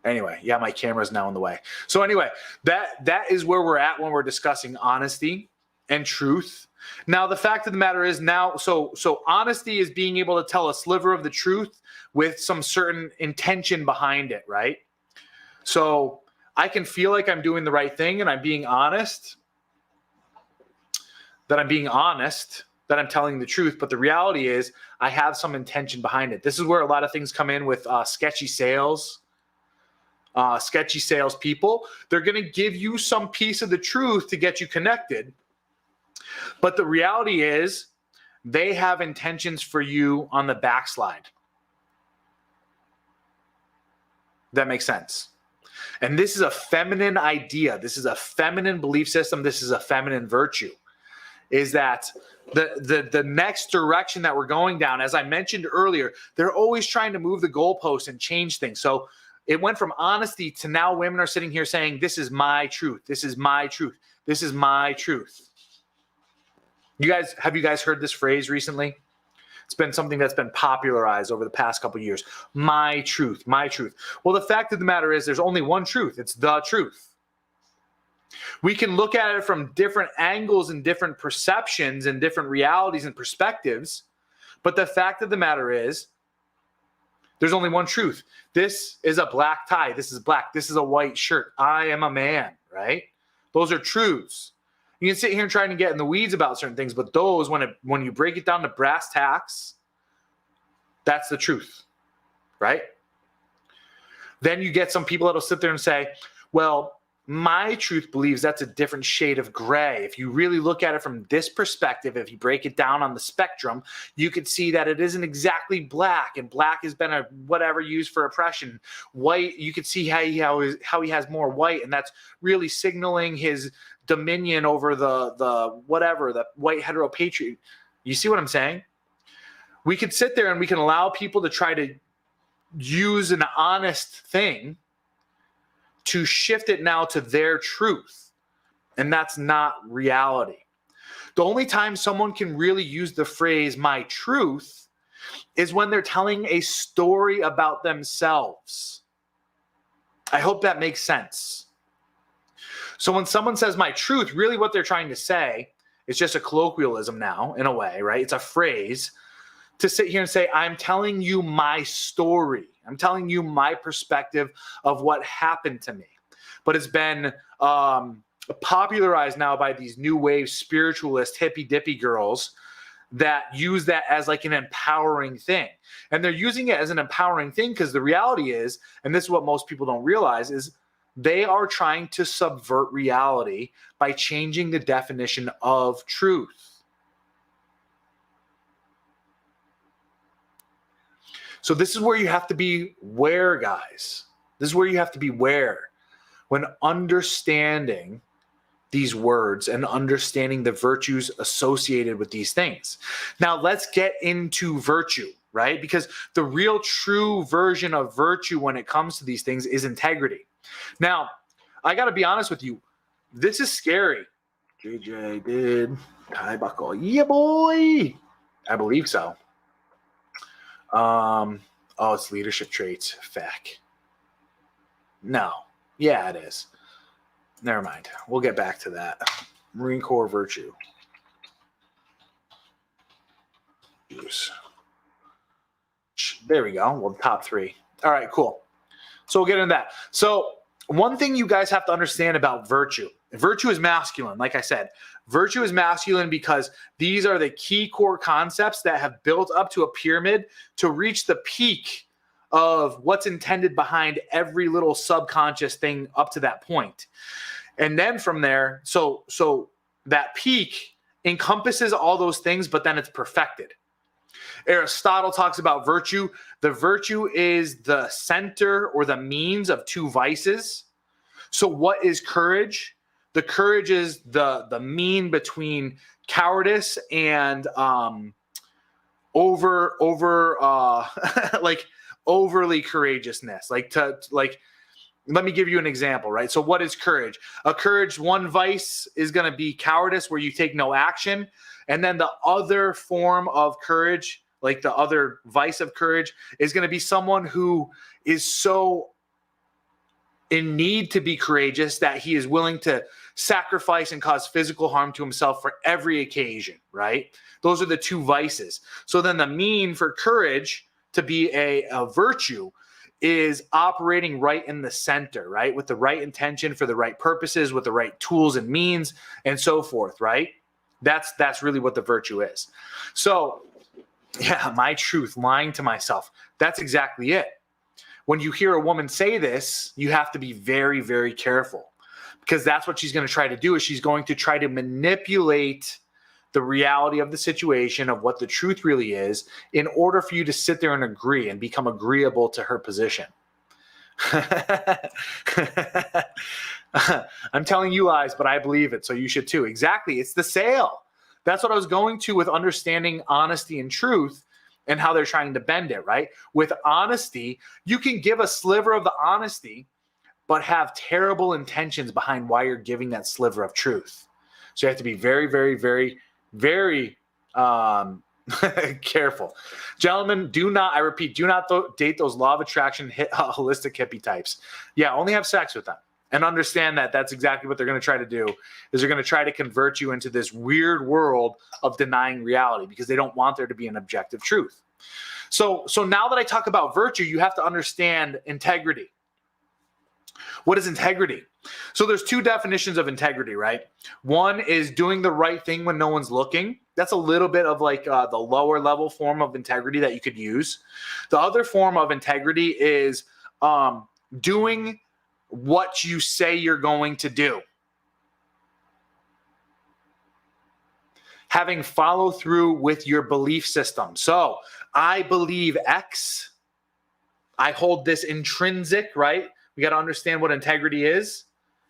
Anyway, yeah, my camera's now in the way. So anyway, that is where we're at when we're discussing honesty and truth. Now, the fact of the matter is so honesty is being able to tell a sliver of the truth with some certain intention behind it, right? So I can feel like I'm doing the right thing and I'm being honest, that I'm telling the truth. But the reality is I have some intention behind it. This is where a lot of things come in with sketchy salespeople. They're going to give you some piece of the truth to get you connected. But the reality is they have intentions for you on the backslide. That makes sense. And this is a feminine idea. This is a feminine belief system. This is a feminine virtue. Is that the next direction that we're going down? As I mentioned earlier, they're always trying to move the goalposts and change things. So it went from honesty to now women are sitting here saying, this is my truth. This is my truth. This is my truth. Have you guys heard this phrase recently? It's been something that's been popularized over the past couple of years. My truth, my truth. Well, the fact of the matter is there's only one truth. It's the truth. We can look at it from different angles and different perceptions and different realities and perspectives. But the fact of the matter is there's only one truth. This is a black tie. This is black. This is a white shirt. I am a man, right? Those are truths. You can sit here and try to get in the weeds about certain things, but those, when you break it down to brass tacks, that's the truth, right? Then you get some people that'll sit there and say, well, my truth believes that's a different shade of gray. If you really look at it from this perspective, if you break it down on the spectrum, you could see that it isn't exactly black, and black has been a whatever used for oppression. White, you could see how he has more white, and that's really signaling his dominion over the white heteropatriarchy. You see what I'm saying? We could sit there and we can allow people to try to use an honest thing to shift it now to their truth. And that's not reality. The only time someone can really use the phrase my truth is when they're telling a story about themselves. I hope that makes sense. So when someone says my truth, really what they're trying to say is just a colloquialism now, in a way, right? It's a phrase to sit here and say, I'm telling you my story. I'm telling you my perspective of what happened to me. But it's been popularized now by these new wave spiritualist hippy-dippy girls that use that as like an empowering thing. And they're using it as an empowering thing because the reality is, and this is what most people don't realize, is they are trying to subvert reality by changing the definition of truth. So this is where you have to be aware, guys. This is where you have to be aware when understanding these words and understanding the virtues associated with these things. Now let's get into virtue, right? Because the real true version of virtue when it comes to these things is integrity. Now, I got to be honest with you. This is scary. JJ did tie buckle. Yeah, boy. I believe so. It's leadership traits. Feck. No. Yeah, it is. Never mind. We'll get back to that. Marine Corps virtue. There we go. Well, top 3. All right, cool. So we'll get into that. So one thing you guys have to understand about virtue. Virtue is masculine. Like I said, virtue is masculine because these are the key core concepts that have built up to a pyramid to reach the peak of what's intended behind every little subconscious thing up to that point. And then from there, so that peak encompasses all those things, but then it's perfected. Aristotle talks about virtue. The virtue is the center or the means of 2 vices. So what is courage? The courage is the mean between cowardice and overly courageousness. Let me give you an example, right? So what is courage? A courage, one vice is going to be cowardice, where you take no action. And then the other form of courage, like the other vice of courage, is going to be someone who is so in need to be courageous, that he is willing to sacrifice and cause physical harm to himself for every occasion, right? Those are the two vices. So then the mean for courage to be a virtue is operating right in the center, right? With the right intention for the right purposes, with the right tools and means and so forth, right? That's really what the virtue is. So yeah, my truth, lying to myself, that's exactly it. When you hear a woman say this, you have to be very, very careful, because that's what she's going to try to do. Is she's going to try to manipulate the reality of the situation, of what the truth really is, in order for you to sit there and agree and become agreeable to her position. I'm telling you lies, but I believe it, so you should too. Exactly. It's the sale. That's what I was going to with understanding honesty and truth and how they're trying to bend it, right? With honesty, you can give a sliver of the honesty, but have terrible intentions behind why you're giving that sliver of truth. So you have to be very, very, very, very careful. Gentlemen, do not, I repeat, do not date those law of attraction holistic hippie types. Yeah, only have sex with them. And understand that that's exactly what they're going to try to do, is they're going to try to convert you into this weird world of denying reality, because they don't want there to be an objective truth. So now that I talk about virtue, you have to understand integrity. What is integrity? So there's two definitions of integrity, right? One is doing the right thing when no one's looking. That's a little bit of like the lower level form of integrity that you could use. The other form of integrity is doing what you say you're going to do. Having follow through with your belief system. So I believe X. I hold this intrinsic, right? We got to understand what integrity is.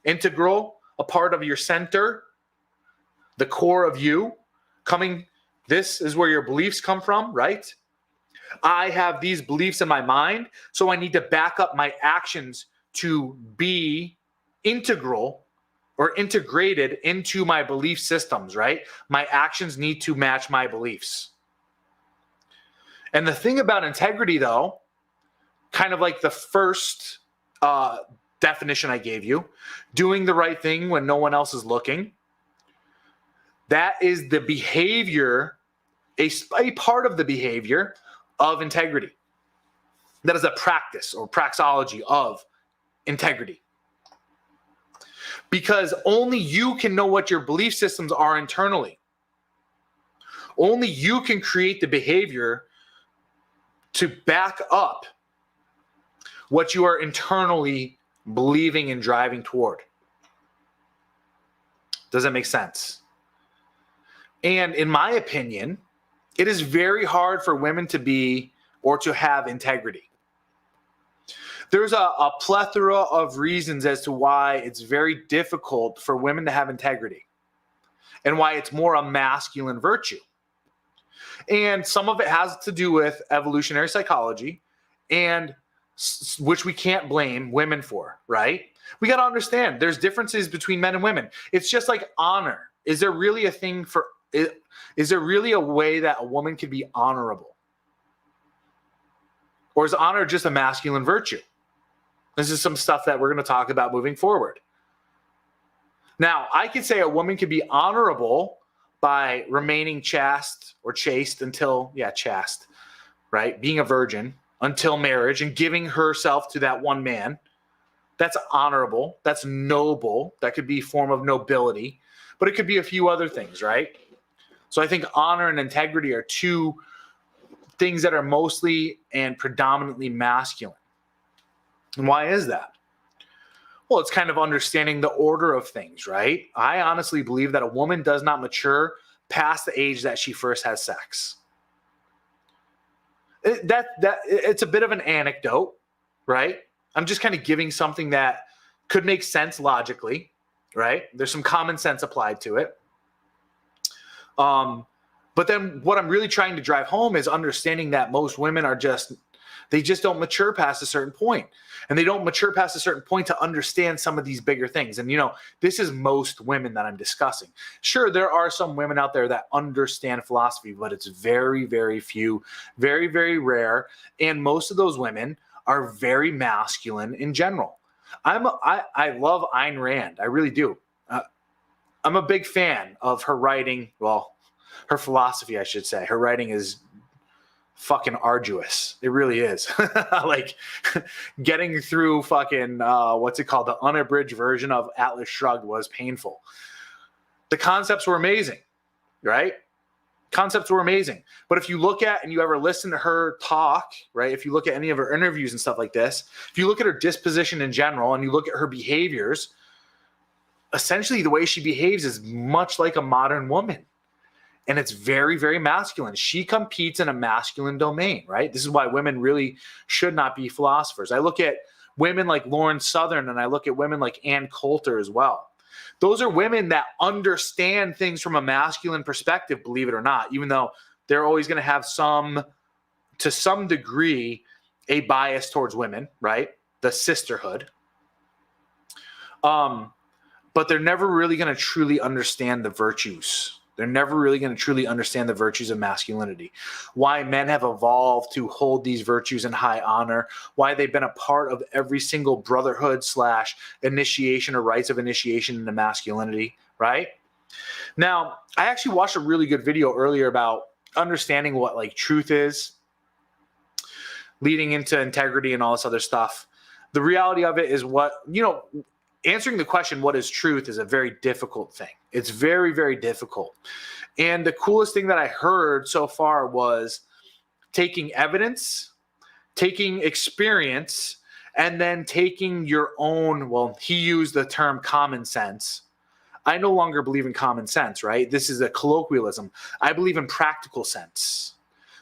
Integral, a part of your center, the core of you. This is where your beliefs come from, right? I have these beliefs in my mind, so I need to back up my actions to be integral or integrated into my belief systems, right? My actions need to match my beliefs. And the thing about integrity, though, kind of like the first definition I gave you, doing the right thing when no one else is looking, that is the behavior, a part of the behavior of integrity. That is a practice or praxology of integrity. Because only you can know what your belief systems are internally. Only you can create the behavior to back up what you are internally believing and driving toward. Does that make sense? And in my opinion, it is very hard for women to be or to have integrity. There's a plethora of reasons as to why it's very difficult for women to have integrity and why it's more a masculine virtue. And some of it has to do with evolutionary psychology, and which we can't blame women for, right? We got to understand there's differences between men and women. It's just like honor. Is there really a thing for it? Is there really a way that a woman can be honorable? Or is honor just a masculine virtue? This is some stuff that we're going to talk about moving forward. Now, I could say a woman can be honorable by remaining chaste or chaste until, chaste, right? Being a virgin until marriage and giving herself to that one man. That's honorable. That's noble. That could be a form of nobility, but it could be a few other things, right? So I think honor and integrity are two things that are mostly and predominantly masculine. And why is that? Well, it's kind of understanding the order of things, right? I honestly believe that a woman does not mature past the age that she first has sex. It's a bit of an anecdote, right? I'm just kind of giving something that could make sense logically, right? There's some common sense applied to it. But then what I'm really trying to drive home is understanding that most women they just don't mature past a certain point. And they don't mature past a certain point to understand some of these bigger things. And, this is most women that I'm discussing. Sure, there are some women out there that understand philosophy, but it's very, very few, very, very rare. And most of those women are very masculine in general. I love Ayn Rand. I really do. I'm a big fan of her writing. Well, her philosophy, I should say. Her writing is fucking arduous. It really is. Like getting through fucking what's it called? The unabridged version of Atlas Shrugged was painful. The concepts were amazing, right? Concepts were amazing. But if you look at and you ever listen to her talk, right? If you look at any of her interviews and stuff like this, if you look at her disposition in general and you look at her behaviors, essentially the way she behaves is much like a modern woman. And it's very, very masculine. She competes in a masculine domain, right? This is why women really should not be philosophers. I look at women like Lauren Southern and I look at women like Ann Coulter as well. Those are women that understand things from a masculine perspective, believe it or not, even though they're always going to have to some degree, a bias towards women, right? The sisterhood. But they're never really going to truly understand the virtues. They're never really going to truly understand the virtues of masculinity, why men have evolved to hold these virtues in high honor, why they've been a part of every single brotherhood / initiation or rites of initiation into masculinity, right? Now, I actually watched a really good video earlier about understanding what like truth is, leading into integrity and all this other stuff. The reality of it is answering the question, what is truth, is a very difficult thing. It's very, very difficult. And the coolest thing that I heard so far was taking evidence, taking experience, and then taking your own, well, he used the term common sense. I no longer believe in common sense, right? This is a colloquialism. I believe in practical sense.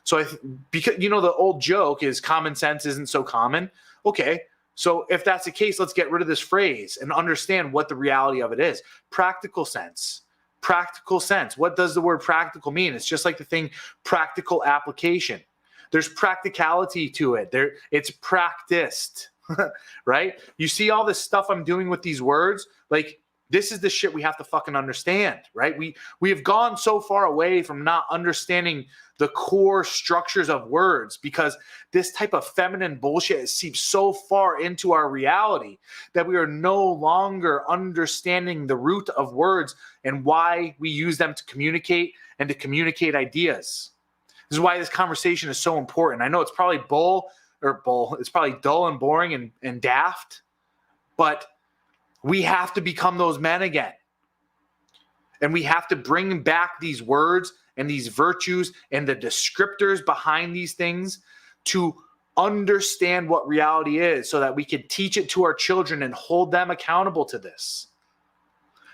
So because the old joke is common sense isn't so common. Okay. So if that's the case, let's get rid of this phrase and understand what the reality of it is. Practical sense. Practical sense. What does the word practical mean? It's just like the thing practical application. There's practicality to it. It's practiced, right? You see all this stuff I'm doing with these words? Like, this is the shit we have to fucking understand, right? We have gone so far away from not understanding the core structures of words because this type of feminine bullshit seeps so far into our reality that we are no longer understanding the root of words and why we use them to communicate and to communicate ideas. This is why this conversation is so important. I know it's probably it's probably dull and boring and daft, but we have to become those men again. And we have to bring back these words and these virtues and the descriptors behind these things to understand what reality is so that we can teach it to our children and hold them accountable to this.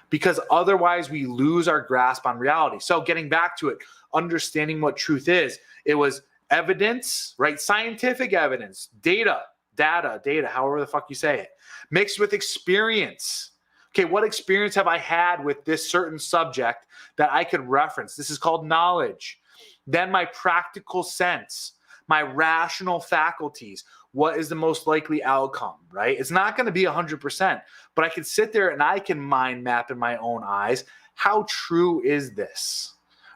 Because otherwise we lose our grasp on reality. So getting back to it, understanding what truth is, it was evidence, right? Scientific evidence, data, however the fuck you say it, mixed with experience. Okay, what experience have I had with this certain subject that I could reference? This is called knowledge. Then my practical sense, my rational faculties. What is the most likely outcome, right? It's not going to be 100%, but I can sit there and I can mind map in my own eyes. How true is this,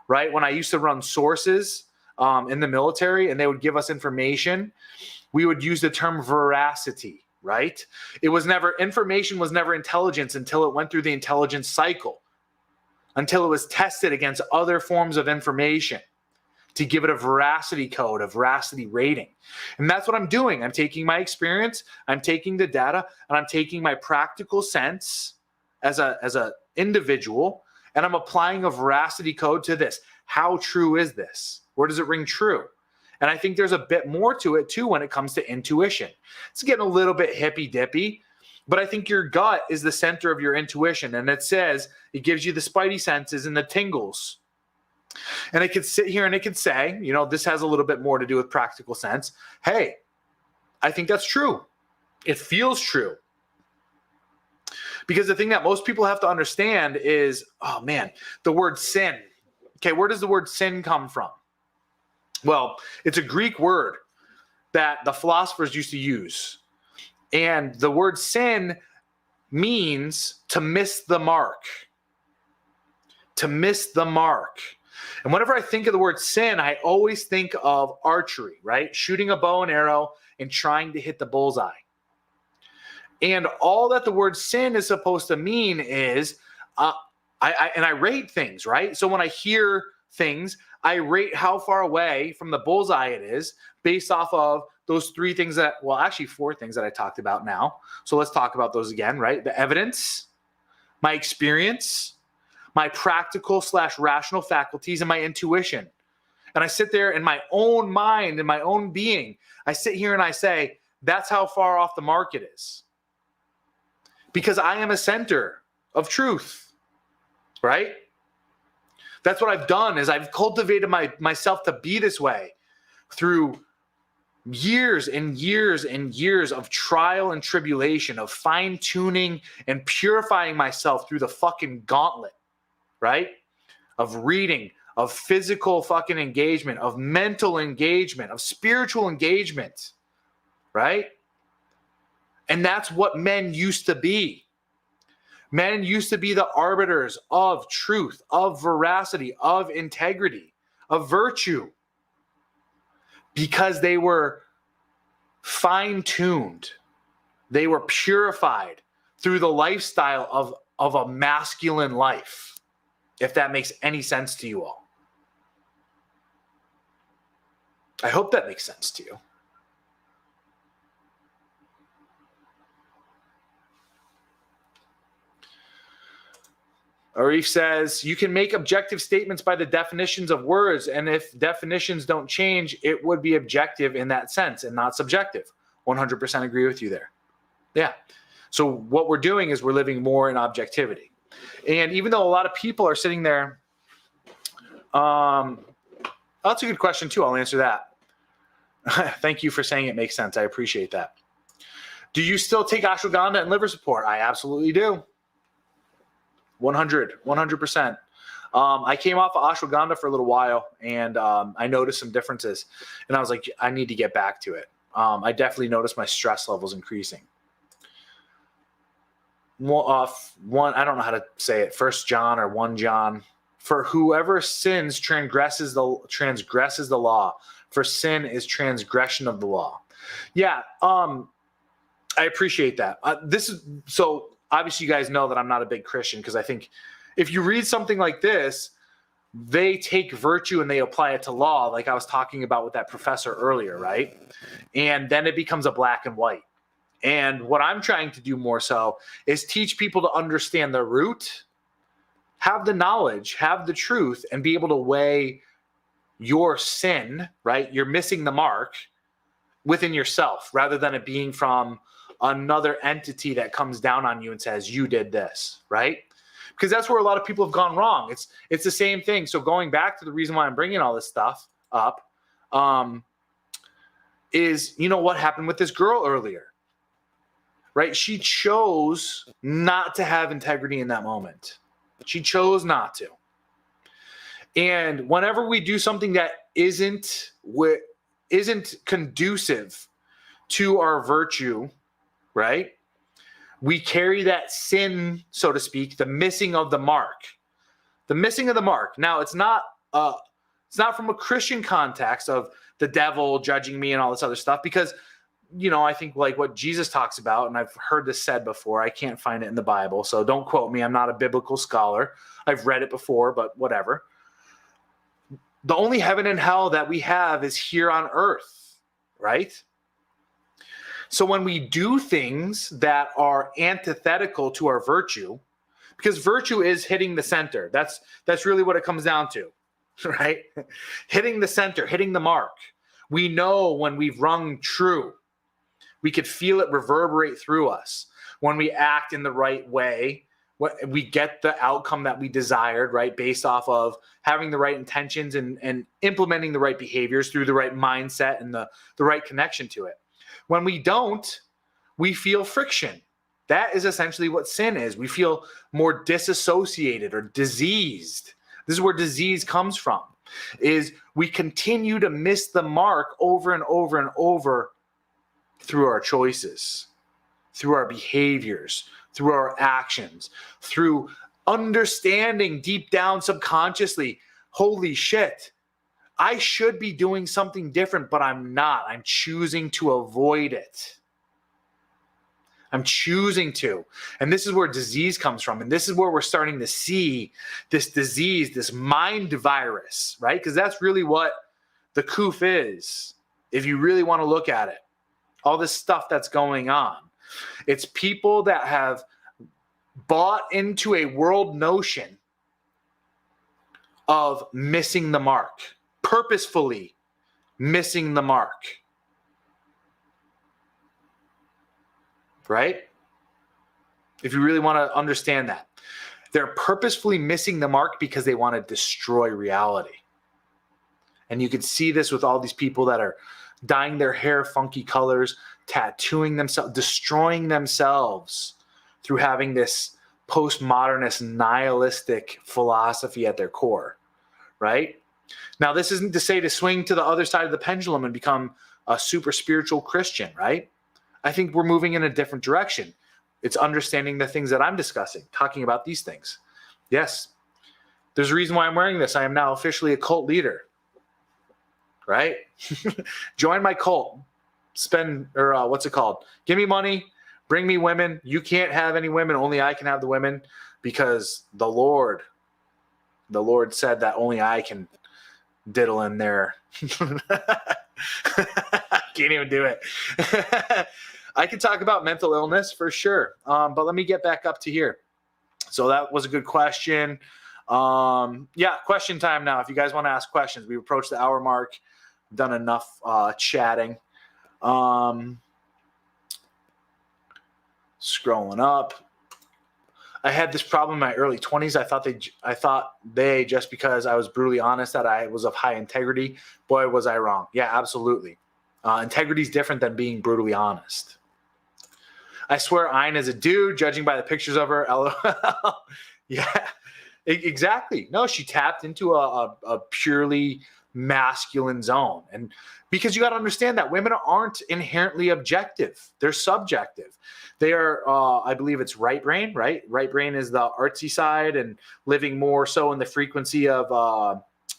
right? When I used to run sources in the military and they would give us information, we would use the term veracity, right? Information was never intelligence until it went through the intelligence cycle, until it was tested against other forms of information to give it a veracity code, a veracity rating. And that's what I'm doing. I'm taking my experience, I'm taking the data, and I'm taking my practical sense as a individual, and I'm applying a veracity code to this. How true is this? Where does it ring true? And I think there's a bit more to it too when it comes to intuition. It's getting a little bit hippy-dippy, but I think your gut is the center of your intuition. And it gives you the spidey senses and the tingles. And it could sit here and it could say, this has a little bit more to do with practical sense. Hey, I think that's true. It feels true. Because the thing that most people have to understand is, the word sin. Okay, where does the word sin come from? Well, it's a Greek word that the philosophers used to use. And the word sin means to miss the mark. To miss the mark. And whenever I think of the word sin, I always think of archery, right? Shooting a bow and arrow and trying to hit the bullseye. And all that the word sin is supposed to mean is, I rate things, right? So when I hear things, I rate how far away from the bullseye it is based off of those three things that, well, actually four things that I talked about now. So let's talk about those again, right? The evidence, my experience, my practical / rational faculties, and my intuition. And I sit there in my own mind, in my own being. I sit here and I say, that's how far off the mark it is. Because I am a center of truth, right? That's what I've done is I've cultivated myself to be this way through years and years and years of trial and tribulation, of fine-tuning and purifying myself through the fucking gauntlet, right? Of reading, of physical fucking engagement, of mental engagement, of spiritual engagement, right? And that's what men used to be. Men used to be the arbiters of truth, of veracity, of integrity, of virtue, because they were fine-tuned. They were purified through the lifestyle of a masculine life, if that makes any sense to you all. I hope that makes sense to you. Arif says, you can make objective statements by the definitions of words, and if definitions don't change, it would be objective in that sense and not subjective. 100% agree with you there. Yeah. So what we're doing is we're living more in objectivity. And even though a lot of people are sitting there, that's a good question too. I'll answer that. Thank you for saying it makes sense. I appreciate that. Do you still take ashwagandha and liver support? I absolutely do. 100%. I came off of ashwagandha for a little while, and I noticed some differences, and I was like, I need to get back to it. I definitely noticed my stress levels increasing. One, I don't know how to say it. 1 John or 1 John. For whoever sins transgresses the law. For sin is transgression of the law. Yeah, I appreciate that. So obviously you guys know that I'm not a big Christian, because I think if you read something like this, they take virtue and they apply it to law, like I was talking about with that professor earlier, right? And then it becomes a black and white. And what I'm trying to do more so is teach people to understand the root, have the knowledge, have the truth, and be able to weigh your sin, right? You're missing the mark within yourself, rather than it being from another entity that comes down on you and says, you did this, right? Because that's where a lot of people have gone wrong. It's the same thing. So going back to the reason why I'm bringing all this stuff up, is, you know, what happened with this girl earlier, right? She chose not to have integrity in that moment. She chose not to. And whenever we do something that isn't conducive to our virtue, right? We carry that sin, so to speak, the missing of the mark. The missing of the mark. Now, it's not from a Christian context of the devil judging me and all this other stuff, because, you know, I think like what Jesus talks about, and I've heard this said before, I can't find it in the Bible, so don't quote me. I'm not a biblical scholar. I've read it before, but whatever. The only heaven and hell that we have is here on earth, right? So when we do things that are antithetical to our virtue, because virtue is hitting the center. That's really what it comes down to, right? Hitting the center, hitting the mark. We know when we've rung true. We could feel it reverberate through us. When we act in the right way, we get the outcome that we desired, right? Based off of having the right intentions and implementing the right behaviors through the right mindset and the right connection to it. When we don't, we feel friction. That is essentially what sin is. We feel more disassociated or diseased. This is where disease comes from, is we continue to miss the mark over and over and over through our choices, through our behaviors, through our actions, through understanding deep down subconsciously, holy shit, I should be doing something different, but I'm not. I'm choosing to avoid it. I'm choosing to. And this is where disease comes from. And this is where we're starting to see this disease, this mind virus, right? Because that's really what the coof is, if you really want to look at it. All this stuff that's going on. It's people that have bought into a world notion of missing the mark, purposefully missing the mark. Right? If you really want to understand that. They're purposefully missing the mark because they want to destroy reality. And you can see this with all these people that are dyeing their hair funky colors, tattooing themselves, destroying themselves through having this postmodernist nihilistic philosophy at their core, right? Now, this isn't to say to swing to the other side of the pendulum and become a super spiritual Christian, right? I think we're moving in a different direction. It's understanding the things that I'm discussing, talking about these things. Yes, there's a reason why I'm wearing this. I am now officially a cult leader, right? Join my cult. What's it called? Give me money, bring me women. You can't have any women. Only I can have the women, because the Lord said that only I can diddle in there. Can't even do it. I could talk about mental illness for sure. But let me get back up to here. So that was a good question. Yeah, question time now. If you guys want to ask questions, we've approached the hour mark. Done enough chatting. Scrolling up. I had this problem in my early 20s. I thought they just because I was brutally honest that I was of high integrity. Boy, was I wrong. Yeah, absolutely. Integrity is different than being brutally honest. I swear Ayn is a dude, judging by the pictures of her. LOL. Yeah, exactly. No, she tapped into a purely masculine zone. And because you got to understand that women aren't inherently objective. They're subjective. They are, I believe it's right brain, right? Right brain is the artsy side and living more so in the frequency of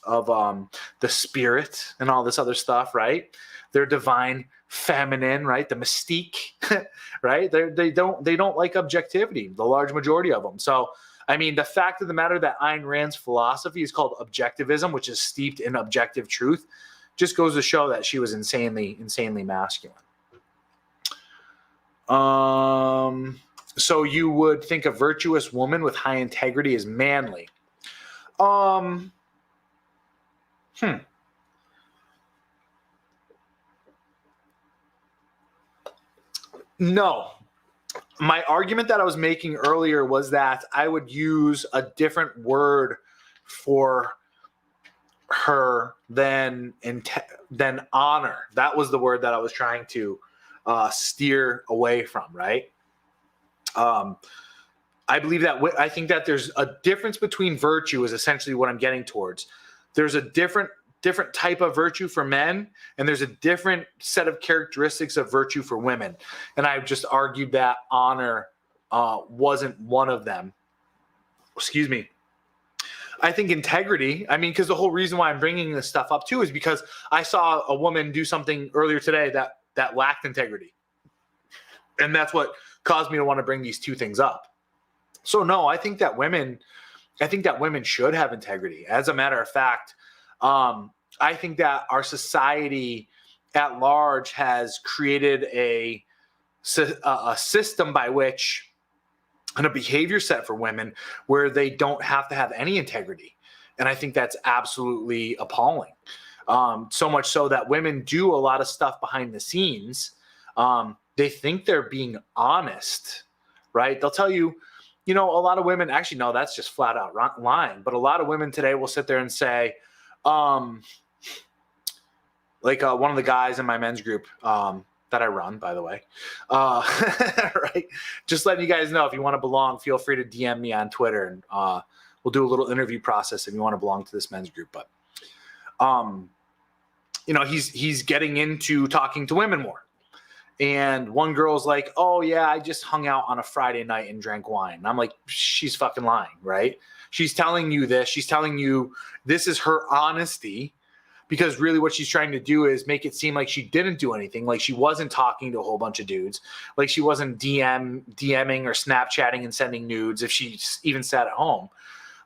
the spirit and all this other stuff, right? They're divine feminine, right? The mystique, right? They don't like objectivity, the large majority of them. So, I mean, the fact of the matter that Ayn Rand's philosophy is called objectivism, which is steeped in objective truth, just goes to show that she was insanely masculine. So you would think a virtuous woman with high integrity is manly. No. My argument that I was making earlier was that I would use a different word for her than honor. That was the word that I was trying to steer away from, right? I believe that I think that there's a difference between virtue is essentially what I'm getting towards. There's a different type of virtue for men, and there's a different set of characteristics of virtue for women. And I've just argued that honor wasn't one of them. Excuse me. I think integrity, because the whole reason why I'm bringing this stuff up too is because I saw a woman do something earlier today that lacked integrity. And that's what caused me to want to bring these two things up. So no, I think that women should have integrity. As a matter of fact, I think that our society at large has created a system by which, and a behavior set for women where they don't have to have any integrity. And I think that's absolutely appalling. So much so that women do a lot of stuff behind the scenes. They think they're being honest, right? They'll tell you, a lot of women, actually, no, that's just flat out lying. But a lot of women today will sit there and say, one of the guys in my men's group that I run, by the way, right? Just letting you guys know, if you want to belong, feel free to DM me on Twitter, and we'll do a little interview process if you want to belong to this men's group. But, he's getting into talking to women more. And one girl's like, oh, yeah, I just hung out on a Friday night and drank wine. And I'm like, she's fucking lying, right? She's telling you this. She's telling you this is her honesty. because really what she's trying to do is make it seem like she didn't do anything, like she wasn't talking to a whole bunch of dudes, like she wasn't DMing or Snapchatting and sending nudes if she even sat at home.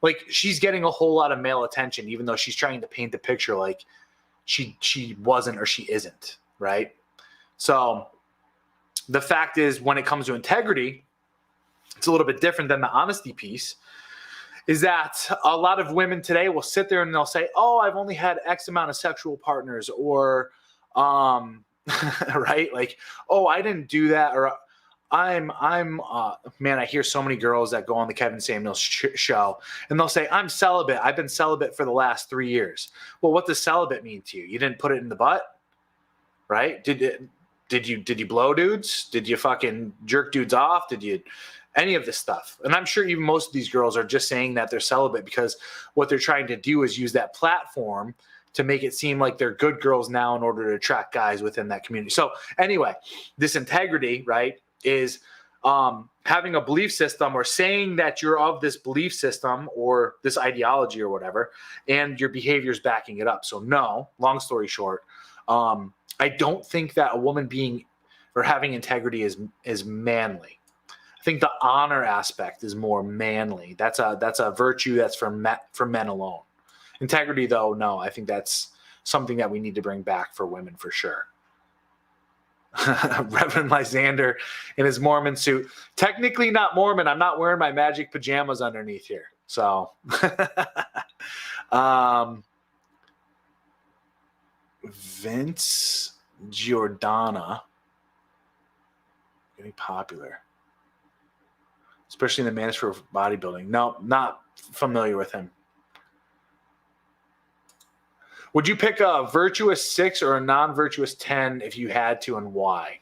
Like she's getting a whole lot of male attention, even though she's trying to paint the picture like she wasn't or she isn't, right? So the fact is, when it comes to integrity, it's a little bit different than the honesty piece. Is that a lot of women today will sit there and they'll say, "Oh, I've only had X amount of sexual partners," or, right? Like, "Oh, I didn't do that," or man, I hear so many girls that go on the Kevin Samuels show and they'll say, "I'm celibate. I've been celibate for the last 3 years." Well, what does celibate mean to you? You didn't put it in the butt, right? Did you blow dudes? Did you fucking jerk dudes off? Did you any of this stuff? And I'm sure even most of these girls are just saying that they're celibate because what they're trying to do is use that platform to make it seem like they're good girls now in order to attract guys within that community. So anyway, this integrity, right, is having a belief system or saying that you're of this belief system or this ideology or whatever, and your behavior's backing it up. So no, long story short, I don't think that a woman being or having integrity is manly. I think the honor aspect is more manly. That's a virtue that's for men alone. Integrity, though, no, I think that's something that we need to bring back for women for sure. Reverend Lysander in his Mormon suit. Technically not Mormon. I'm not wearing my magic pajamas underneath here. So Vince Giordana getting popular, especially in the manosphere of bodybuilding. No, not familiar with him. Would you pick a virtuous 6 or a non-virtuous 10 if you had to, and why?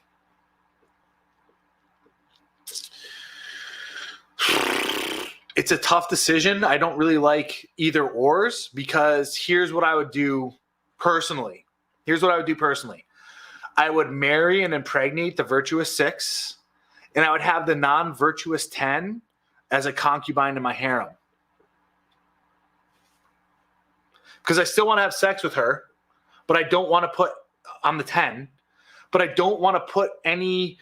It's a tough decision. I don't really like either ors, because here's what I would do personally. I would marry and impregnate the virtuous 6, and I would have the non-virtuous 10 as a concubine in my harem. Because I still want to have sex with her, but I don't want to put on the 10, but I don't want to put any,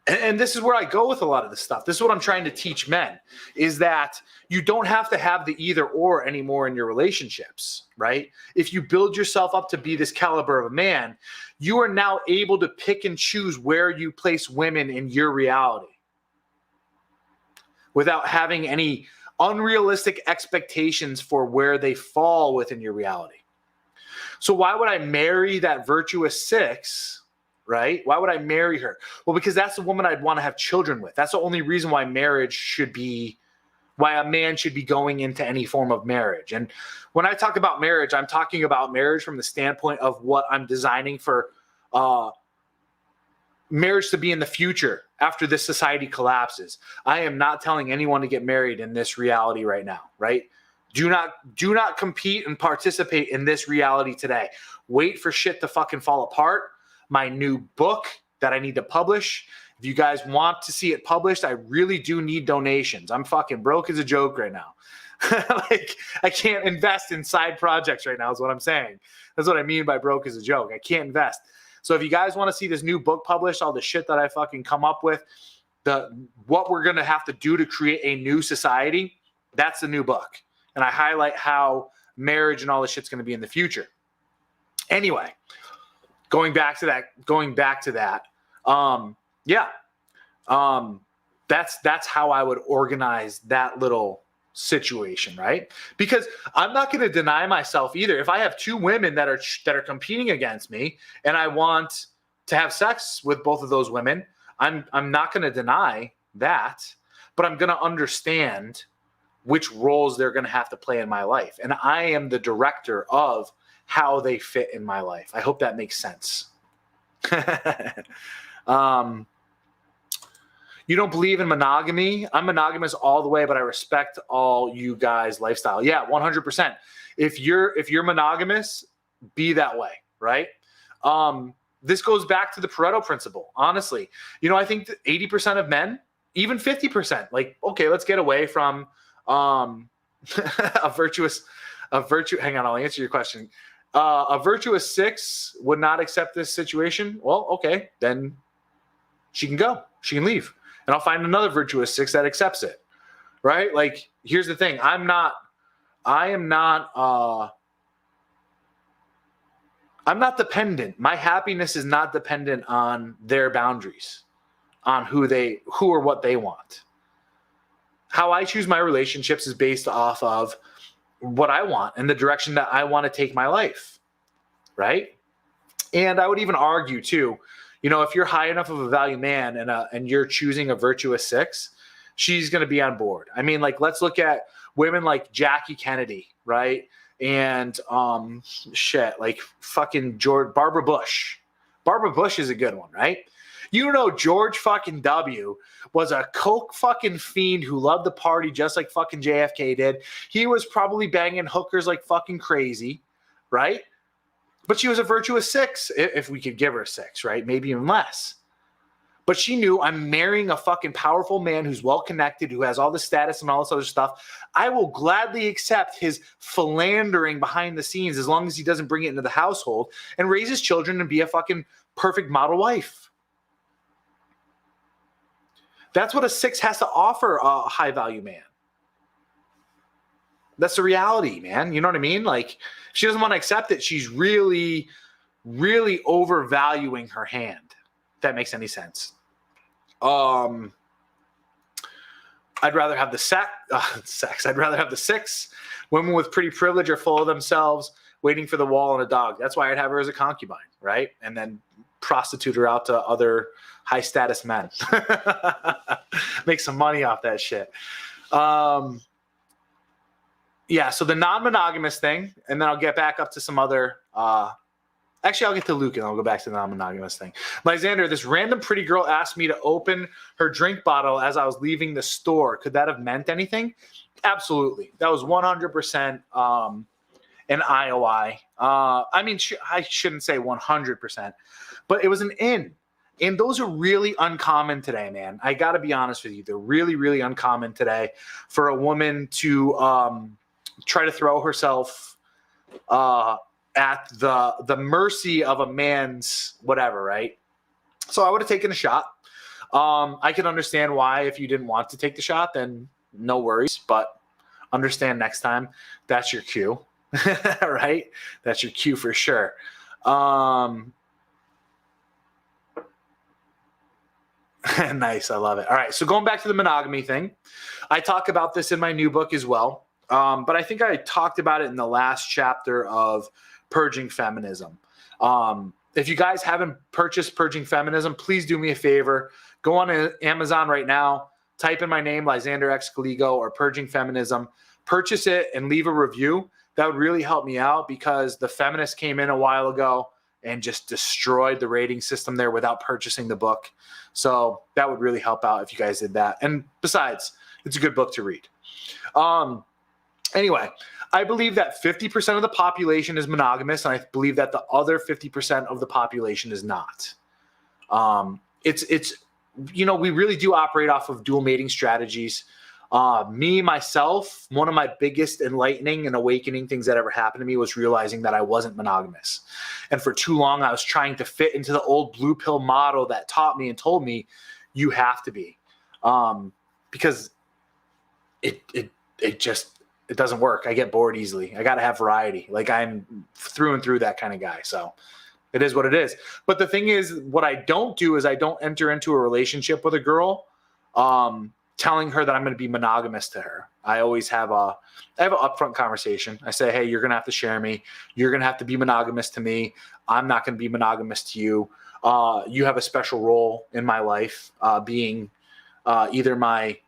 and this is where I go with a lot of this stuff. This is what I'm trying to teach men, is that you don't have to have the either or anymore in your relationships, right? If you build yourself up to be this caliber of a man, you are now able to pick and choose where you place women in your reality without having any unrealistic expectations for where they fall within your reality. So why would I marry that virtuous 6, right? Why would I marry her? Well, because that's the woman I'd want to have children with. That's the only reason why why a man should be going into any form of marriage. And when I talk about marriage, I'm talking about marriage from the standpoint of what I'm designing for marriage to be in the future after this society collapses. I am not telling anyone to get married in this reality right now, right? Do not compete and participate in this reality today. Wait for shit to fucking fall apart. My new book that I need to publish. If you guys want to see it published, I really do need donations. I'm fucking broke as a joke right now. Like, I can't invest in side projects right now is what I'm saying. That's what I mean by broke as a joke. I can't invest. So if you guys want to see this new book published, all the shit that I fucking come up with, what we're going to have to do to create a new society, that's the new book. And I highlight how marriage and all this shit's going to be in the future. Anyway, going back to that. That's how I would organize that little situation, right? Because I'm not going to deny myself either. If I have 2 women that are competing against me and I want to have sex with both of those women, I'm not going to deny that, but I'm going to understand which roles they're going to have to play in my life. And I am the director of how they fit in my life. I hope that makes sense. You don't believe in monogamy? I'm monogamous all the way, but I respect all you guys' lifestyle. Yeah, 100%. If you're monogamous, be that way, right? This goes back to the Pareto principle, honestly. I think that 80% of men, even 50%, like, okay, let's get away from a virtue. Hang on, I'll answer your question. A virtuous 6 would not accept this situation. Well, okay, then she can go. She can leave. And I'll find another virtuous 6 that accepts it. Right? Like, here's the thing. I'm not dependent. My happiness is not dependent on their boundaries, on who or what they want. How I choose my relationships is based off of what I want and the direction that I want to take my life, right? And I would even argue too, if you're high enough of a value man and you're choosing a virtuous 6, she's going to be on board. I mean, like, let's look at women like Jackie Kennedy, right? And like fucking Barbara Bush. Barbara Bush is a good one, right? George fucking W was a coke fucking fiend who loved the party just like fucking JFK did. He was probably banging hookers like fucking crazy, right? But she was a virtuous 6, if we could give her a 6, right? Maybe even less. But she knew, I'm marrying a fucking powerful man who's well-connected, who has all the status and all this other stuff. I will gladly accept his philandering behind the scenes as long as he doesn't bring it into the household and raise his children and be a fucking perfect model wife. That's what a 6 has to offer a high-value man. That's the reality, man. You know what I mean? Like, if she doesn't want to accept it, she's really, really overvaluing her hand. If that makes any sense. I'd rather have the sex. I'd rather have the 6. Women with pretty privilege are full of themselves, waiting for the wall and a dog. That's why I'd have her as a concubine, right? And then prostitute her out to other high status men. Make some money off that shit. Yeah, so the non-monogamous thing, and then I'll get back up to some other actually, I'll get to Luke and I'll go back to the non-monogamous thing. Lysander, this random pretty girl asked me to open her drink bottle as I was leaving the store. Could that have meant anything? Absolutely. That was 100% an IOI. I mean, I shouldn't say 100%, but it was an in. And those are really uncommon today, man. I got to be honest with you. They're really, really uncommon today for a woman to try to throw herself at the mercy of a man's whatever, right? So I would have taken a shot. I can understand why, if you didn't want to take the shot, then no worries, but understand next time that's your cue, right? That's your cue for sure. Nice. I love it. All right. So going back to the monogamy thing, I talk about this in my new book as well. But I think I talked about it in the last chapter of Purging Feminism. If you guys haven't purchased Purging Feminism, please do me a favor. Go on Amazon right now, type in my name, Lysander X Caligo, or Purging Feminism. Purchase it and leave a review. That would really help me out, because the feminist came in a while ago and just destroyed the rating system there without purchasing the book. So that would really help out if you guys did that. And besides, it's a good book to read. Anyway, I believe that 50% of the population is monogamous, and I believe that the other 50% of the population is not. We really do operate off of dual mating strategies. Myself, one of my biggest enlightening and awakening things that ever happened to me was realizing that I wasn't monogamous. And for too long, I was trying to fit into the old blue pill model that taught me and told me you have to be, because it doesn't work. I get bored easily. I got to have variety. Like, I'm through and through that kind of guy. So it is what it is. But the thing is, what I don't do is I don't enter into a relationship with a girl, telling her that I'm going to be monogamous to her. I always have an upfront conversation. I say, hey, you're going to have to share me. You're going to have to be monogamous to me. I'm not going to be monogamous to you. You have a special role in my life, being either my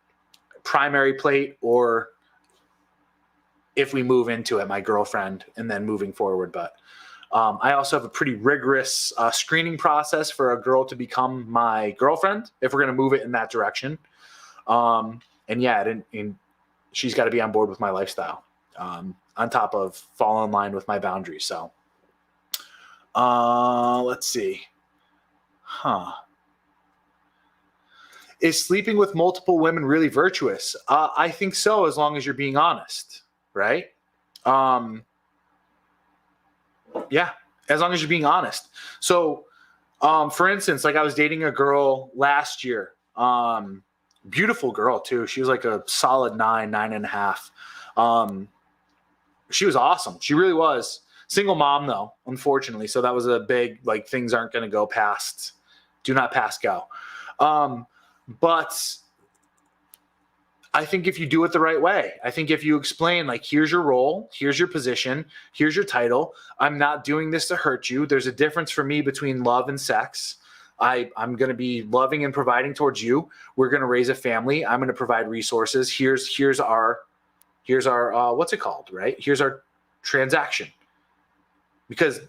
primary plate, or if we move into it, my girlfriend, and then moving forward. But I also have a pretty rigorous screening process for a girl to become my girlfriend, if we're going to move it in that direction. She's got to be on board with my lifestyle, on top of fall in line with my boundaries. So, let's see. Is sleeping with multiple women really virtuous? I think so, as long as you're being honest, right? Yeah. As long as you're being honest. So, for instance, like I was dating a girl last year, beautiful girl too. She was like a solid 9.5. She was awesome. She really was. Single mom though, unfortunately. So that was a big, like, things aren't going to go past, do not pass go. But I think if you do it the right way, I think if you explain, like, here's your role, here's your position, here's your title. I'm not doing this to hurt you. There's a difference for me between love and sex. I'm going to be loving and providing towards you. We're going to raise a family. I'm going to provide resources. Here's our what's it called, right? Here's our transaction. Because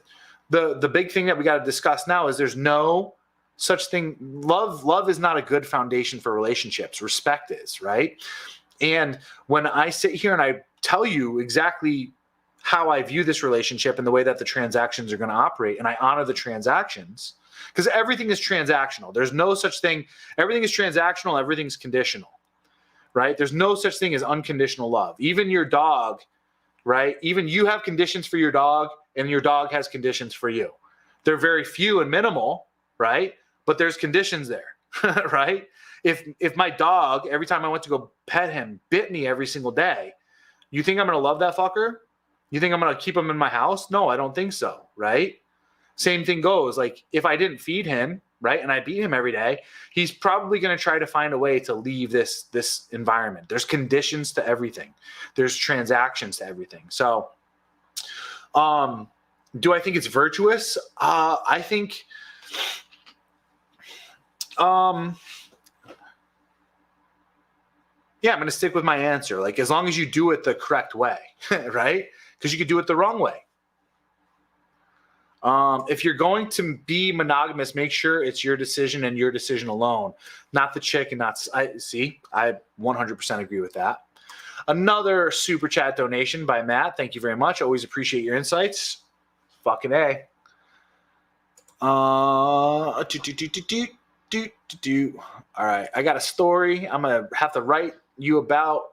the big thing that we got to discuss now is there's no such thing. Love is not a good foundation for relationships. Respect is, right? And when I sit here and I tell you exactly how I view this relationship and the way that the transactions are going to operate, and I honor the transactions, because everything is transactional. There's no such thing. Everything is transactional. Everything's conditional, right? There's no such thing as unconditional love. Even your dog, right? Even you have conditions for your dog, and your dog has conditions for you. They're very few and minimal, right? But there's conditions there, right? If my dog, every time I went to go pet him, bit me every single day, you think I'm going to love that fucker? You think I'm going to keep him in my house? No, I don't think so, right? Same thing goes. Like, if I didn't feed him, right, and I beat him every day, he's probably going to try to find a way to leave this environment. There's conditions to everything. There's transactions to everything. So, do I think it's virtuous? I think, yeah, I'm going to stick with my answer. Like, as long as you do it the correct way, right? Because you could do it the wrong way. If you're going to be monogamous, make sure it's your decision and your decision alone, not the chick and not, I 100% agree with that. Another super chat donation by Matt. Thank you very much. Always appreciate your insights. Fucking A. All right. I got a story I'm going to have to write you about.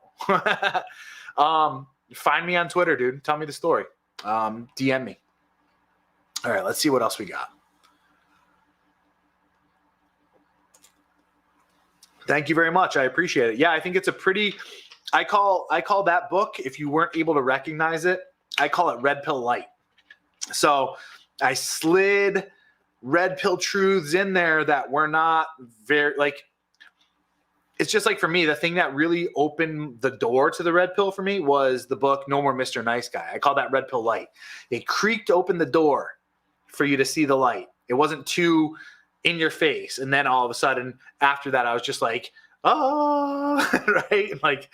Find me on Twitter, dude. Tell me the story. DM me. All right, let's see what else we got. Thank you very much. I appreciate it. Yeah, I think it's a pretty, I call that book, if you weren't able to recognize it, I call it Red Pill Light. So I slid red pill truths in there that were not very, like, it's just like, for me, the thing that really opened the door to the red pill for me was the book No More Mr. Nice Guy. I call that Red Pill Light. It creaked open the door for you to see the light. It wasn't too in your face. And then all of a sudden after that, I was just like, oh, right? Like,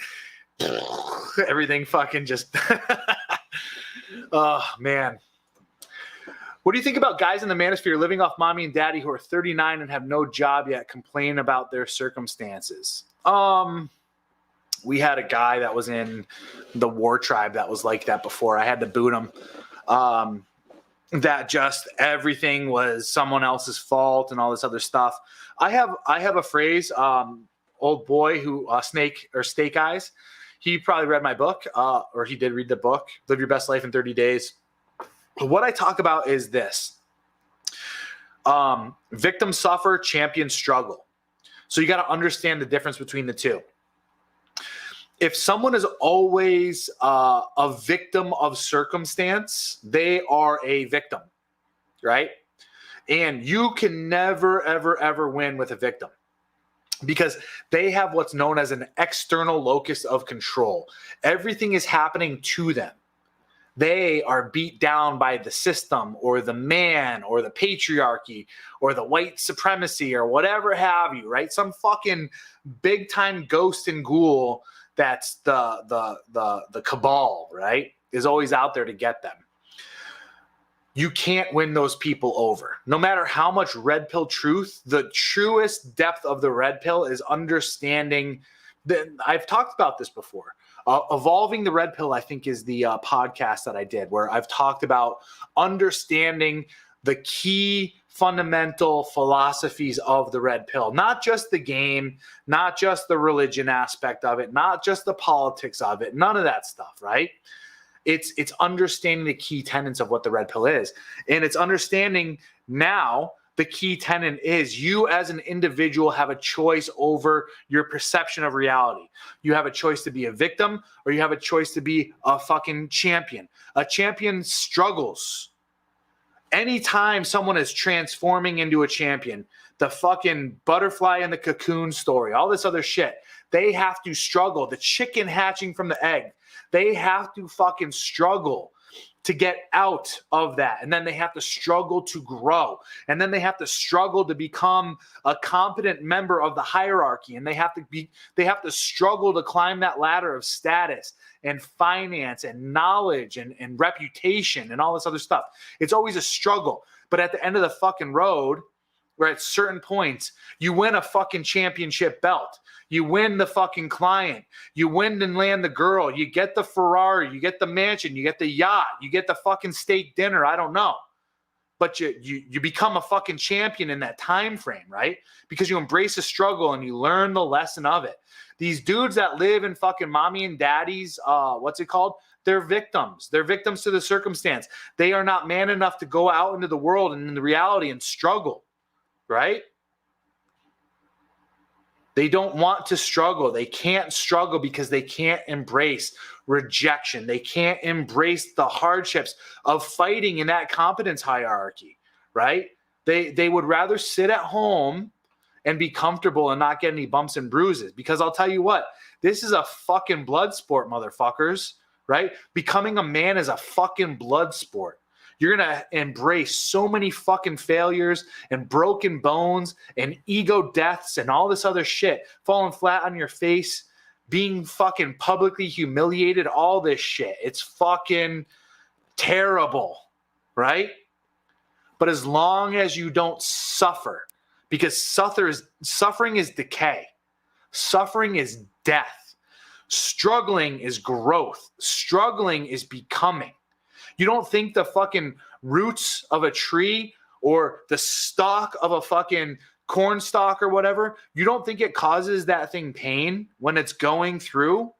everything fucking just, oh man. What do you think about guys in the manosphere living off mommy and daddy who are 39 and have no job yet, complain about their circumstances? We had a guy that was in the war tribe that was like that before. I had to boot him. That just everything was someone else's fault and all this other stuff. I have a phrase, old boy who Steak Eyes. He probably read my book, or he did read the book, Live Your Best Life in 30 Days. What I talk about is this. Victims suffer, champions struggle. So you got to understand the difference between the two. If someone is always a victim of circumstance, they are a victim, right? And you can never, ever, ever win with a victim because they have what's known as an external locus of control. Everything is happening to them. They are beat down by the system or the man or the patriarchy or the white supremacy or whatever have you, right? Some fucking big time ghost and ghoul that's the cabal, right, is always out there to get them. You can't win those people over. No matter how much red pill truth, the truest depth of the red pill is understanding that. I've talked about this before. Evolving the Red Pill, I think, is the podcast that I did where I've talked about understanding the key fundamental philosophies of the red pill, not just the game, not just the religion aspect of it, not just the politics of it, none of that stuff, right? It's understanding the key tenets of what the red pill is. And it's understanding now the key tenet is you as an individual have a choice over your perception of reality. You have a choice to be a victim, or you have a choice to be a fucking champion. A champion struggles. Anytime someone is transforming into a champion, the fucking butterfly in the cocoon story, all this other shit, they have to struggle. The chicken hatching from the egg, they have to fucking struggle to get out of that. And then they have to struggle to grow. And then they have to struggle to become a competent member of the hierarchy. And they have to struggle to climb that ladder of status and finance and knowledge and reputation and all this other stuff. It's always a struggle. But at the end of the fucking road, where at certain points, you win a fucking championship belt. You win the fucking client. You win and land the girl. You get the Ferrari. You get the mansion. You get the yacht. You get the fucking steak dinner. I don't know. But you become a fucking champion in that time frame, right? Because you embrace the struggle and you learn the lesson of it. These dudes that live in fucking mommy and daddy's, what's it called? They're victims. They're victims to the circumstance. They are not man enough to go out into the world and in the reality and struggle, right? They don't want to struggle. They can't struggle because they can't embrace rejection. They can't embrace the hardships of fighting in that competence hierarchy, right? They would rather sit at home and be comfortable and not get any bumps and bruises. Because I'll tell you what, this is a fucking blood sport, motherfuckers, right? Becoming a man is a fucking blood sport. You're going to embrace so many fucking failures and broken bones and ego deaths and all this other shit, falling flat on your face, being fucking publicly humiliated, all this shit. It's fucking terrible, right? But as long as you don't suffer, because suffering is decay. Suffering is death. Struggling is growth. Struggling is becoming. You don't think the fucking roots of a tree or the stalk of a fucking corn stalk or whatever, you don't think it causes that thing pain when it's going through?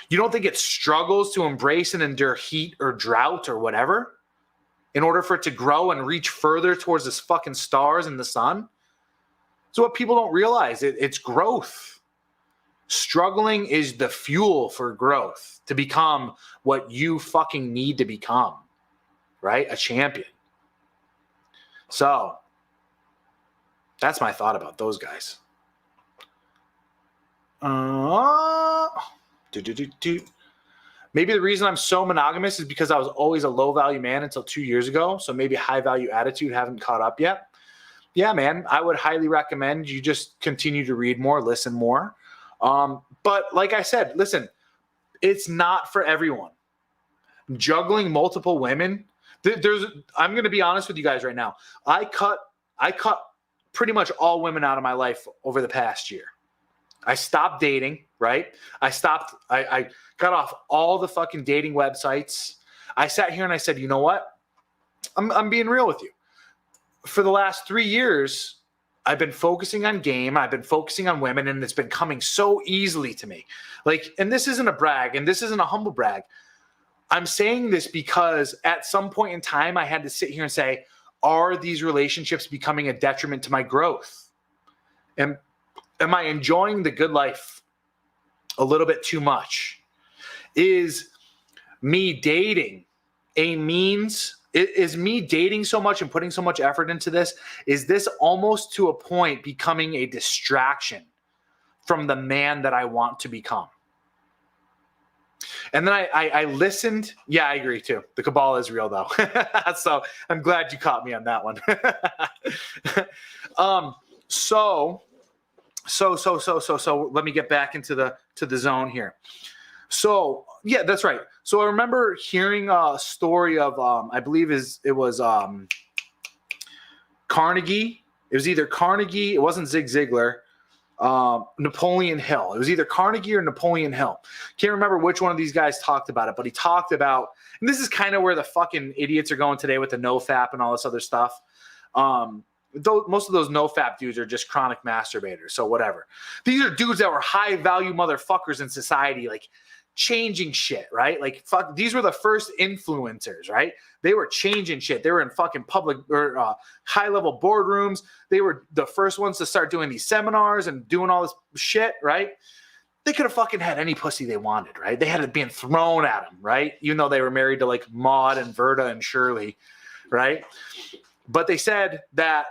You don't think it struggles to embrace and endure heat or drought or whatever in order for it to grow and reach further towards the fucking stars and the sun? So what people don't realize, it's growth. Struggling is the fuel for growth to become what you fucking need to become, right? A champion. So that's my thought about those guys. Maybe the reason I'm so monogamous is because I was always a low value man until 2 years ago. So maybe high value attitude haven't caught up yet. Yeah, man, I would highly recommend you just continue to read more, listen more. But like I said, listen, it's not for everyone. Juggling multiple women. I'm going to be honest with you guys right now. I cut pretty much all women out of my life over the past year. I stopped dating, right? I got off all the fucking dating websites. I sat here and I said, you know what? I'm being real with you. For the last 3 years, I've been focusing on game. I've been focusing on women, and it's been coming so easily to me. Like, and this isn't a brag, and this isn't a humble brag. I'm saying this because at some point in time, I had to sit here and say, are these relationships becoming a detriment to my growth? Am I enjoying the good life a little bit too much? Is me dating a means? Is me dating so much and putting so much effort into this, is this almost to a point becoming a distraction from the man that I want to become? And then I listened. Yeah, I agree too. The Kabbalah is real though. So I'm glad you caught me on that one. So let me get back into the zone here. So yeah, that's right. So I remember hearing a story of I believe it was Carnegie. It was either Carnegie. It wasn't Zig Ziglar. Napoleon Hill. It was either Carnegie or Napoleon Hill. Can't remember which one of these guys talked about it, but he talked about, and this is kind of where the fucking idiots are going today with the nofap and all this other stuff. Most of those nofap dudes are just chronic masturbators, so whatever. These are dudes that were high value motherfuckers in society, like changing shit, right? Like, fuck, these were the first influencers, right? They were changing shit. They were in fucking public or high-level boardrooms. They were the first ones to start doing these seminars and doing all this shit, right? They could have fucking had any pussy they wanted, right? They had it being thrown at them, right? Even though they were married to like Maud and Verda and Shirley, right? But they said that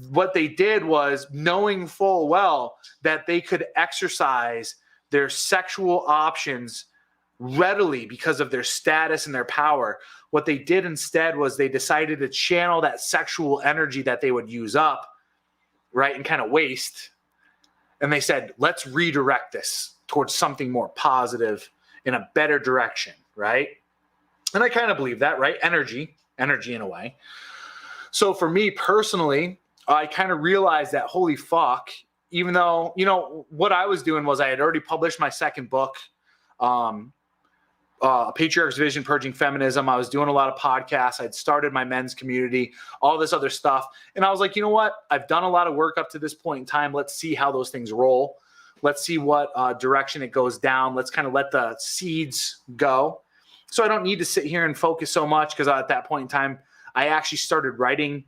what they did was knowing full well that they could exercise their sexual options readily because of their status and their power. What they did instead was they decided to channel that sexual energy that they would use up, right, and kind of waste. And they said, let's redirect this towards something more positive in a better direction, right? And I kind of believe that, right? Energy in a way. So for me personally, I kind of realized that, holy fuck, even though, you know, what I was doing was I had already published my second book, Patriarch's Vision, Purging Feminism. I was doing a lot of podcasts. I'd started my men's community, all this other stuff. And I was like, you know what? I've done a lot of work up to this point in time. Let's see how those things roll. Let's see what direction it goes down. Let's kind of let the seeds go. So I don't need to sit here and focus so much because at that point in time, I actually started writing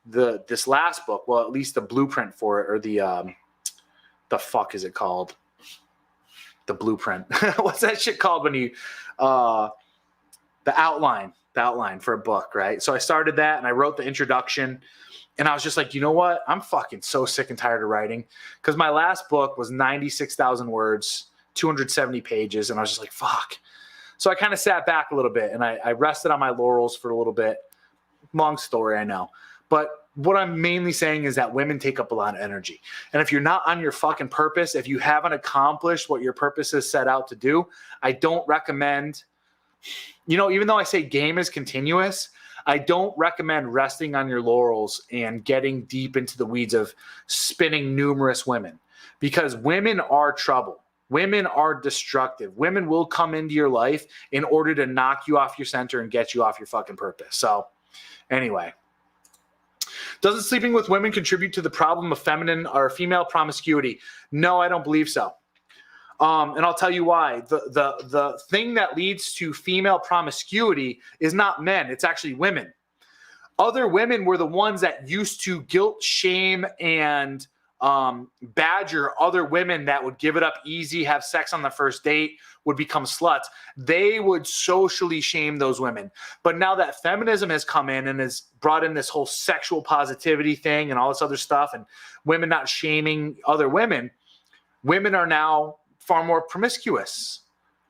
this last book. Well, at least the blueprint for it, or the fuck is it called? The blueprint. What's that shit called when you, the outline for a book, right? So I started that and I wrote the introduction and I was just like, you know what? I'm fucking so sick and tired of writing, because my last book was 96,000 words, 270 pages. And I was just like, fuck. So I kind of sat back a little bit and I rested on my laurels for a little bit. Long story, I know. But what I'm mainly saying is that women take up a lot of energy. And if you're not on your fucking purpose, if you haven't accomplished what your purpose is set out to do, I don't recommend, you know, even though I say game is continuous, I don't recommend resting on your laurels and getting deep into the weeds of spinning numerous women, because women are trouble. Women are destructive. Women will come into your life in order to knock you off your center and get you off your fucking purpose. So anyway, doesn't sleeping with women contribute to the problem of feminine or female promiscuity? No, I don't believe so. And I'll tell you why. The thing that leads to female promiscuity is not men. It's actually women. Other women were the ones that used to guilt, shame, and badger other women that would give it up easy, have sex on the first date, would become sluts. They would socially shame those women. But now that feminism has come in and has brought in this whole sexual positivity thing and all this other stuff, and women not shaming other women, women are now far more promiscuous,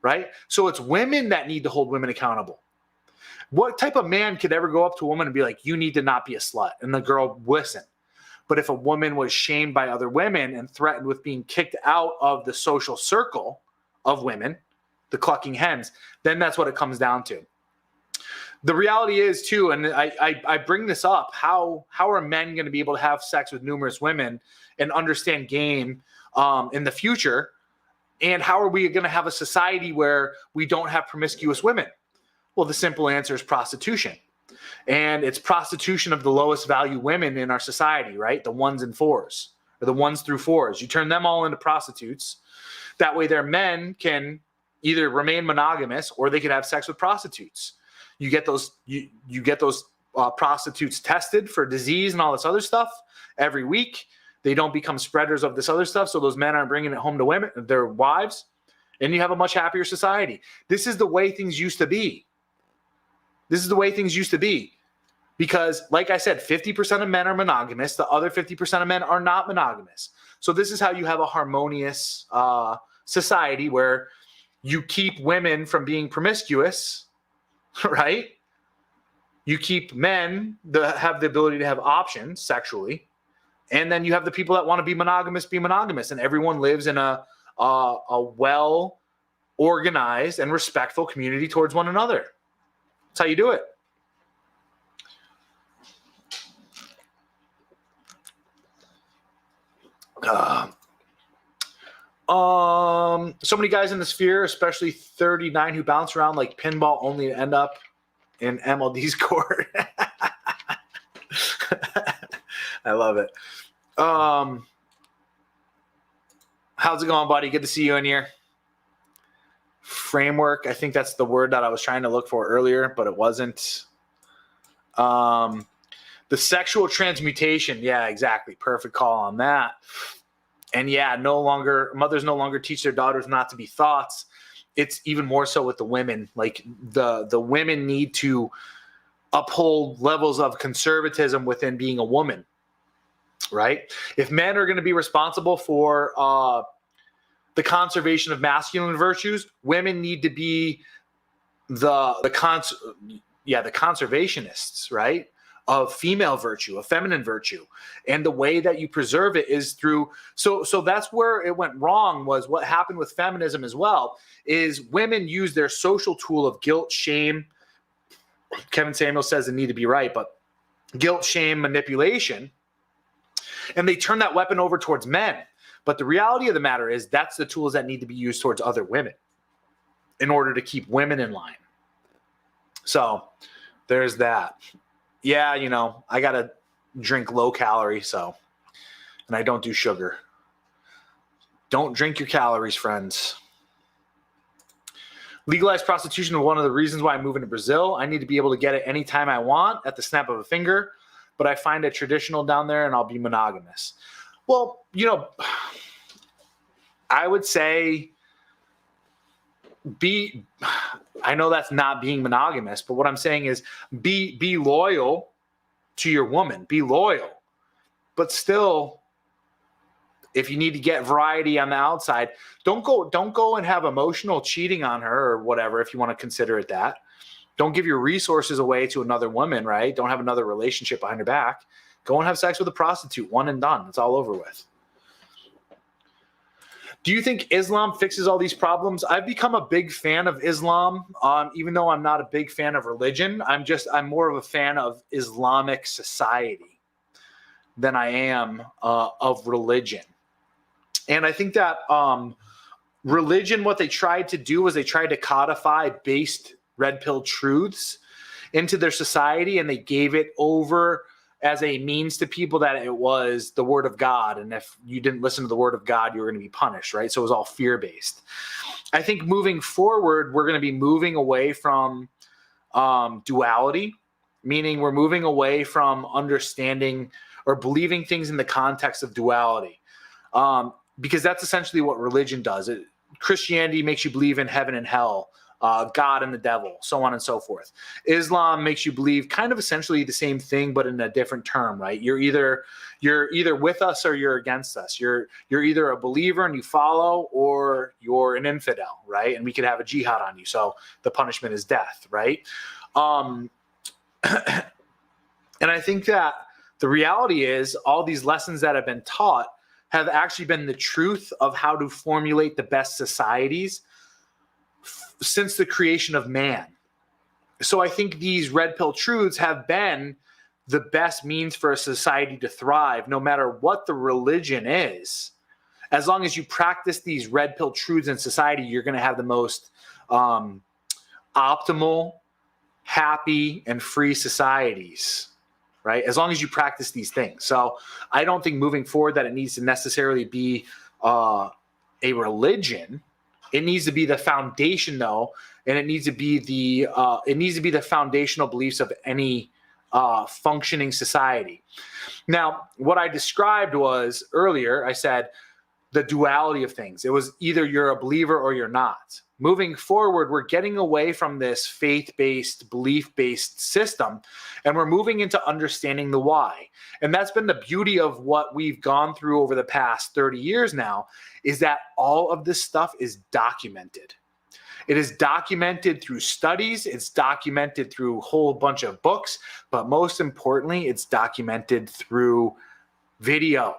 right? So it's women that need to hold women accountable. What type of man could ever go up to a woman and be like, you need to not be a slut? And the girl listen. But if a woman was shamed by other women and threatened with being kicked out of the social circle of women, the clucking hens, then that's what it comes down to. The reality is too, and I bring this up, how are men going to be able to have sex with numerous women and understand game in the future? And how are we going to have a society where we don't have promiscuous women? Well, the simple answer is prostitution. And it's prostitution of the lowest value women in our society, right? The ones and fours, or the ones through fours. You turn them all into prostitutes. That way their men can either remain monogamous or they could have sex with prostitutes. You get those prostitutes tested for disease and all this other stuff every week. They don't become spreaders of this other stuff, so those men aren't bringing it home to women, their wives, and you have a much happier society. This is the way things used to be. This is the way things used to be. Because, like I said, 50% of men are monogamous. The other 50% of men are not monogamous. So this is how you have a harmonious society where you keep women from being promiscuous, right? You keep men that have the ability to have options sexually. And then you have the people that want to be monogamous, and everyone lives in a well-organized and respectful community towards one another. That's how you do it. So many guys in the sphere, especially 39, who bounce around like pinball only to end up in MLD's court. I love it. How's it going, buddy? Good to see you in here. framework. I think that's the word that I was trying to look for earlier, but it wasn't. The sexual transmutation. Yeah, exactly. Perfect call on that. And yeah, mothers no longer teach their daughters not to be thoughts. It's even more so with the women. Like the women need to uphold levels of conservatism within being a woman, right? If men are going to be responsible for the conservation of masculine virtues, women need to be the conservationists, right? Of female virtue, of feminine virtue. And the way that you preserve it is through, so that's where it went wrong, was what happened with feminism as well, is women use their social tool of guilt, shame. Kevin Samuel says they need to be right, but guilt, shame, manipulation, and they turn that weapon over towards men. But the reality of the matter is that's the tools that need to be used towards other women in order to keep women in line. So there's that. Yeah, I got to drink low calorie, and I don't do sugar. Don't drink your calories, friends. Legalized prostitution is one of the reasons why I'm moving to Brazil. I need to be able to get it anytime I want at the snap of a finger, but I find it traditional down there and I'll be monogamous. Well, I would say I know that's not being monogamous, but what I'm saying is be loyal to your woman, be loyal, but still, if you need to get variety on the outside, don't go and have emotional cheating on her or whatever, if you want to consider it that. Don't give your resources away to another woman, right? Don't have another relationship behind her back. Go and have sex with a prostitute, one and done. It's all over with. Do you think Islam fixes all these problems? I've become a big fan of Islam, even though I'm not a big fan of religion. I'm more of a fan of Islamic society than I am of religion. And I think that religion, what they tried to do was they tried to codify based red pill truths into their society, and they gave it over as a means to people that it was the word of God. And if you didn't listen to the word of God, you were going to be punished, right? So it was all fear-based. I think moving forward, we're going to be moving away from duality, meaning we're moving away from understanding or believing things in the context of duality. Because that's essentially what religion does. Christianity makes you believe in heaven and hell, God and the devil, so on and so forth. Islam makes you believe kind of essentially the same thing, but in a different term, right? You're either with us or you're against us. You're either a believer and you follow, or you're an infidel, right? And we could have a jihad on you. So the punishment is death, right? And I think that the reality is all these lessons that have been taught have actually been the truth of how to formulate the best societies since the creation of man. So I think these red pill truths have been the best means for a society to thrive, no matter what the religion is. As long as you practice these red pill truths in society, you're going to have the most optimal, happy, and free societies, right? As long as you practice these things. So I don't think moving forward that it needs to necessarily be a religion. It needs to be the foundation, though, and it needs to be the foundational beliefs of any functioning society. Now, what I described was earlier, I said the duality of things. It was either you're a believer or you're not. Moving forward, we're getting away from this faith-based, belief-based system, and we're moving into understanding the why. And that's been the beauty of what we've gone through over the past 30 years now, is that all of this stuff is documented. It is documented through studies, it's documented through a whole bunch of books, but most importantly, it's documented through video.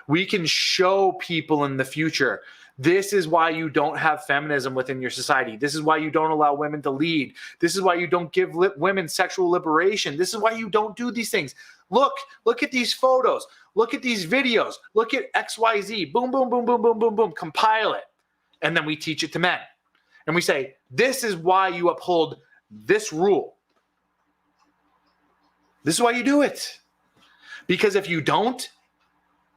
We can show people in the future, this is why you don't have feminism within your society. This is why you don't allow women to lead. This is why you don't give women sexual liberation. This is why you don't do these things. Look at these photos. Look at these videos. Look at XYZ. Boom, boom, boom, boom, boom, boom, boom. Compile it. And then we teach it to men. And we say, this is why you uphold this rule. This is why you do it. Because if you don't,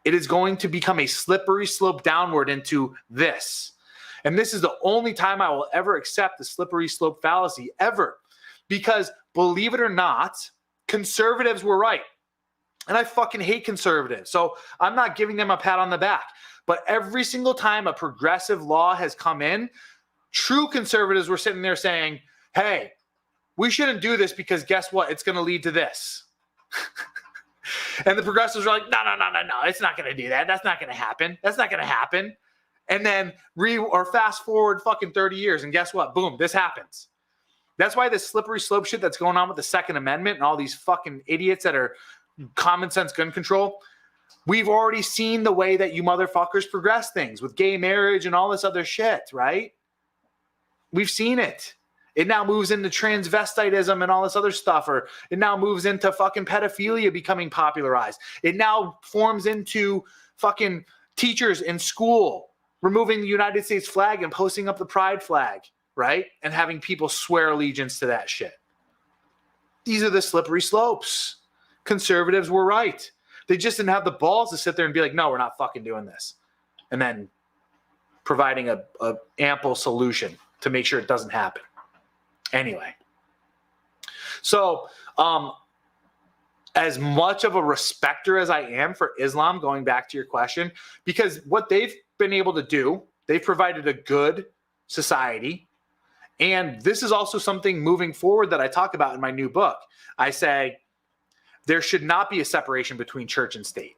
it is going to become a slippery slope downward into this. And this is the only time I will ever accept the slippery slope fallacy ever. Because believe it or not, conservatives were right. And I fucking hate conservatives. So I'm not giving them a pat on the back. But every single time a progressive law has come in, true conservatives were sitting there saying, hey, we shouldn't do this because guess what? It's going to lead to this. And the progressives are like, no, it's not going to do that. That's not going to happen. That's not going to happen. And then fast forward fucking 30 years and guess what? Boom, this happens. That's why this slippery slope shit that's going on with the Second Amendment and all these fucking idiots that are common sense gun control, we've already seen the way that you motherfuckers progress things with gay marriage and all this other shit, right? We've seen it. It now moves into transvestitism and all this other stuff, or it now moves into fucking pedophilia becoming popularized. It now forms into fucking teachers in school removing the United States flag and posting up the pride flag, right? And having people swear allegiance to that shit. These are the slippery slopes. Conservatives were right. They just didn't have the balls to sit there and be like, no, we're not fucking doing this. And then providing a ample solution to make sure it doesn't happen. Anyway. So, as much of a respecter as I am for Islam, going back to your question, because what they've been able to do, they've provided a good society. And this is also something moving forward that I talk about in my new book. I say, there should not be a separation between church and state.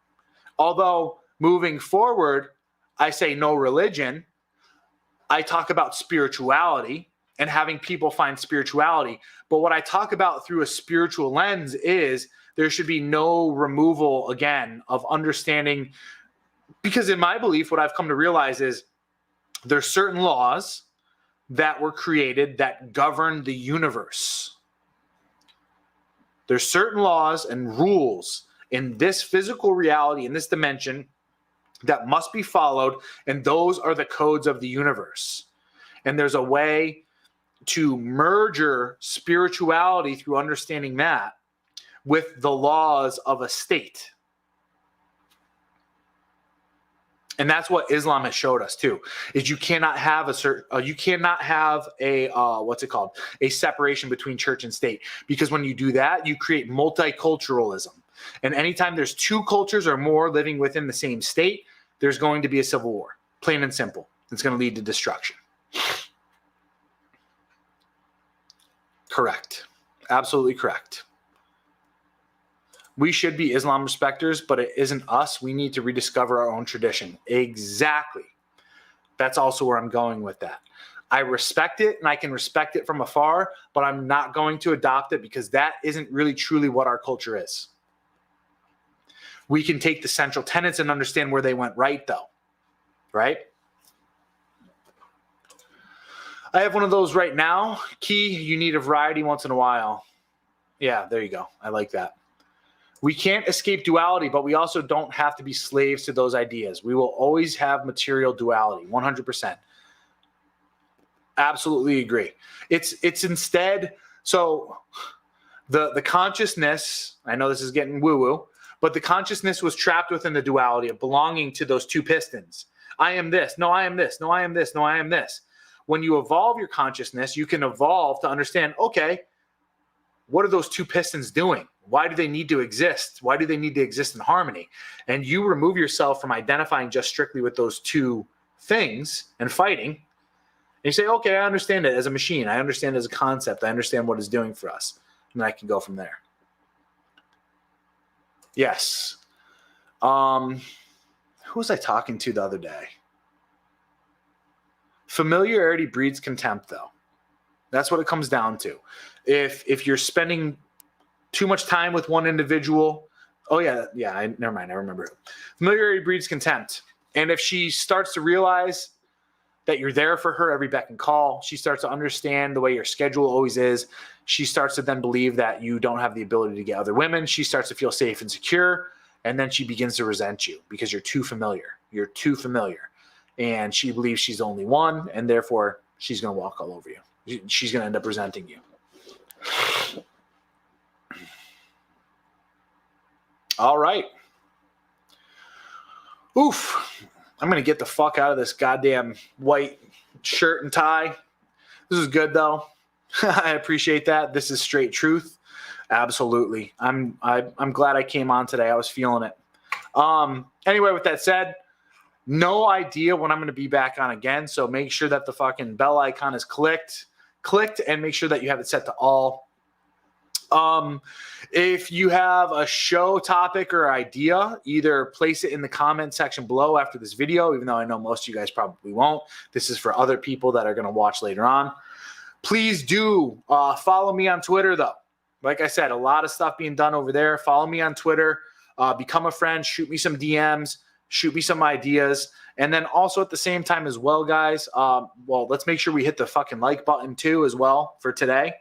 Although moving forward, I say no religion. I talk about spirituality and having people find spirituality. But what I talk about through a spiritual lens is there should be no removal, again, of understanding. Because in my belief, what I've come to realize is there's certain laws that were created that govern the universe. There's certain laws and rules in this physical reality, in this dimension, that must be followed, and those are the codes of the universe. And there's a way to merge spirituality through understanding that with the laws of a state. And that's what Islam has showed us too, is you cannot have a separation between church and state, because when you do that, you create multiculturalism. And anytime there's two cultures or more living within the same state, there's going to be a civil war, plain and simple. It's going to lead to destruction. Correct. Absolutely correct. We should be Islam respecters, but it isn't us. We need to rediscover our own tradition. Exactly. That's also where I'm going with that. I respect it, and I can respect it from afar, but I'm not going to adopt it because that isn't really truly what our culture is. We can take the central tenets and understand where they went right, though. Right? I have one of those right now. Key, you need a variety once in a while. Yeah, there you go. I like that. We can't escape duality, but we also don't have to be slaves to those ideas. We will always have material duality, 100%. Absolutely agree. It's instead, so the consciousness, I know this is getting woo-woo, but the consciousness was trapped within the duality of belonging to those two pistons. I am this. No, I am this. No, I am this. No, I am this. When you evolve your consciousness, you can evolve to understand, okay, what are those two pistons doing? Why do they need to exist? Why do they need to exist in harmony? And you remove yourself from identifying just strictly with those two things and fighting. And you say, okay, I understand it as a machine. I understand it as a concept. I understand what it's doing for us. And I can go from there. Yes. Who was I talking to the other day? Familiarity breeds contempt, though. That's what it comes down to. If you're spending too much time with one individual, never mind, I remember it. Familiarity breeds contempt. And if she starts to realize that you're there for her every beck and call, she starts to understand the way your schedule always is, she starts to then believe that you don't have the ability to get other women, she starts to feel safe and secure, and then she begins to resent you because you're too familiar. You're too familiar. And she believes she's the only one, and therefore she's going to walk all over you. She's going to end up resenting you. All right. Oof. I'm going to get the fuck out of this goddamn white shirt and tie. This is good though. I appreciate that. This is straight truth. Absolutely. I'm glad I came on today. I was feeling it. Anyway, with that said, no idea when I'm going to be back on again. So make sure that the fucking bell icon is clicked, and make sure that you have it set to all. If you have a show topic or idea, either place it in the comment section below after this video, even though I know most of you guys probably won't. This is for other people that are going to watch later on. Please do follow me on Twitter, though. Like I said, a lot of stuff being done over there. Follow me on Twitter. Become a friend. Shoot me some DMs. Shoot me some ideas. And then also at the same time as well, guys, well, let's make sure we hit the fucking like button too as well for today.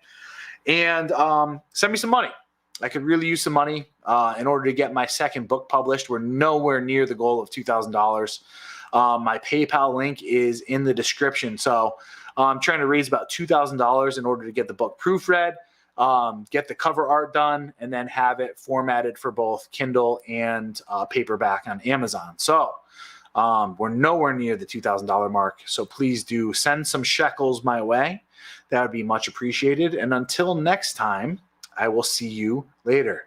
And send me some money. I could really use some money in order to get my second book published. We're nowhere near the goal of $2,000. My PayPal link is in the description. So I'm trying to raise about $2,000 in order to get the book proofread, get the cover art done, and then have it formatted for both Kindle and paperback on Amazon. So we're nowhere near the $2,000 mark. So please do send some shekels my way. That would be much appreciated. And until next time, I will see you later.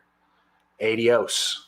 Adios.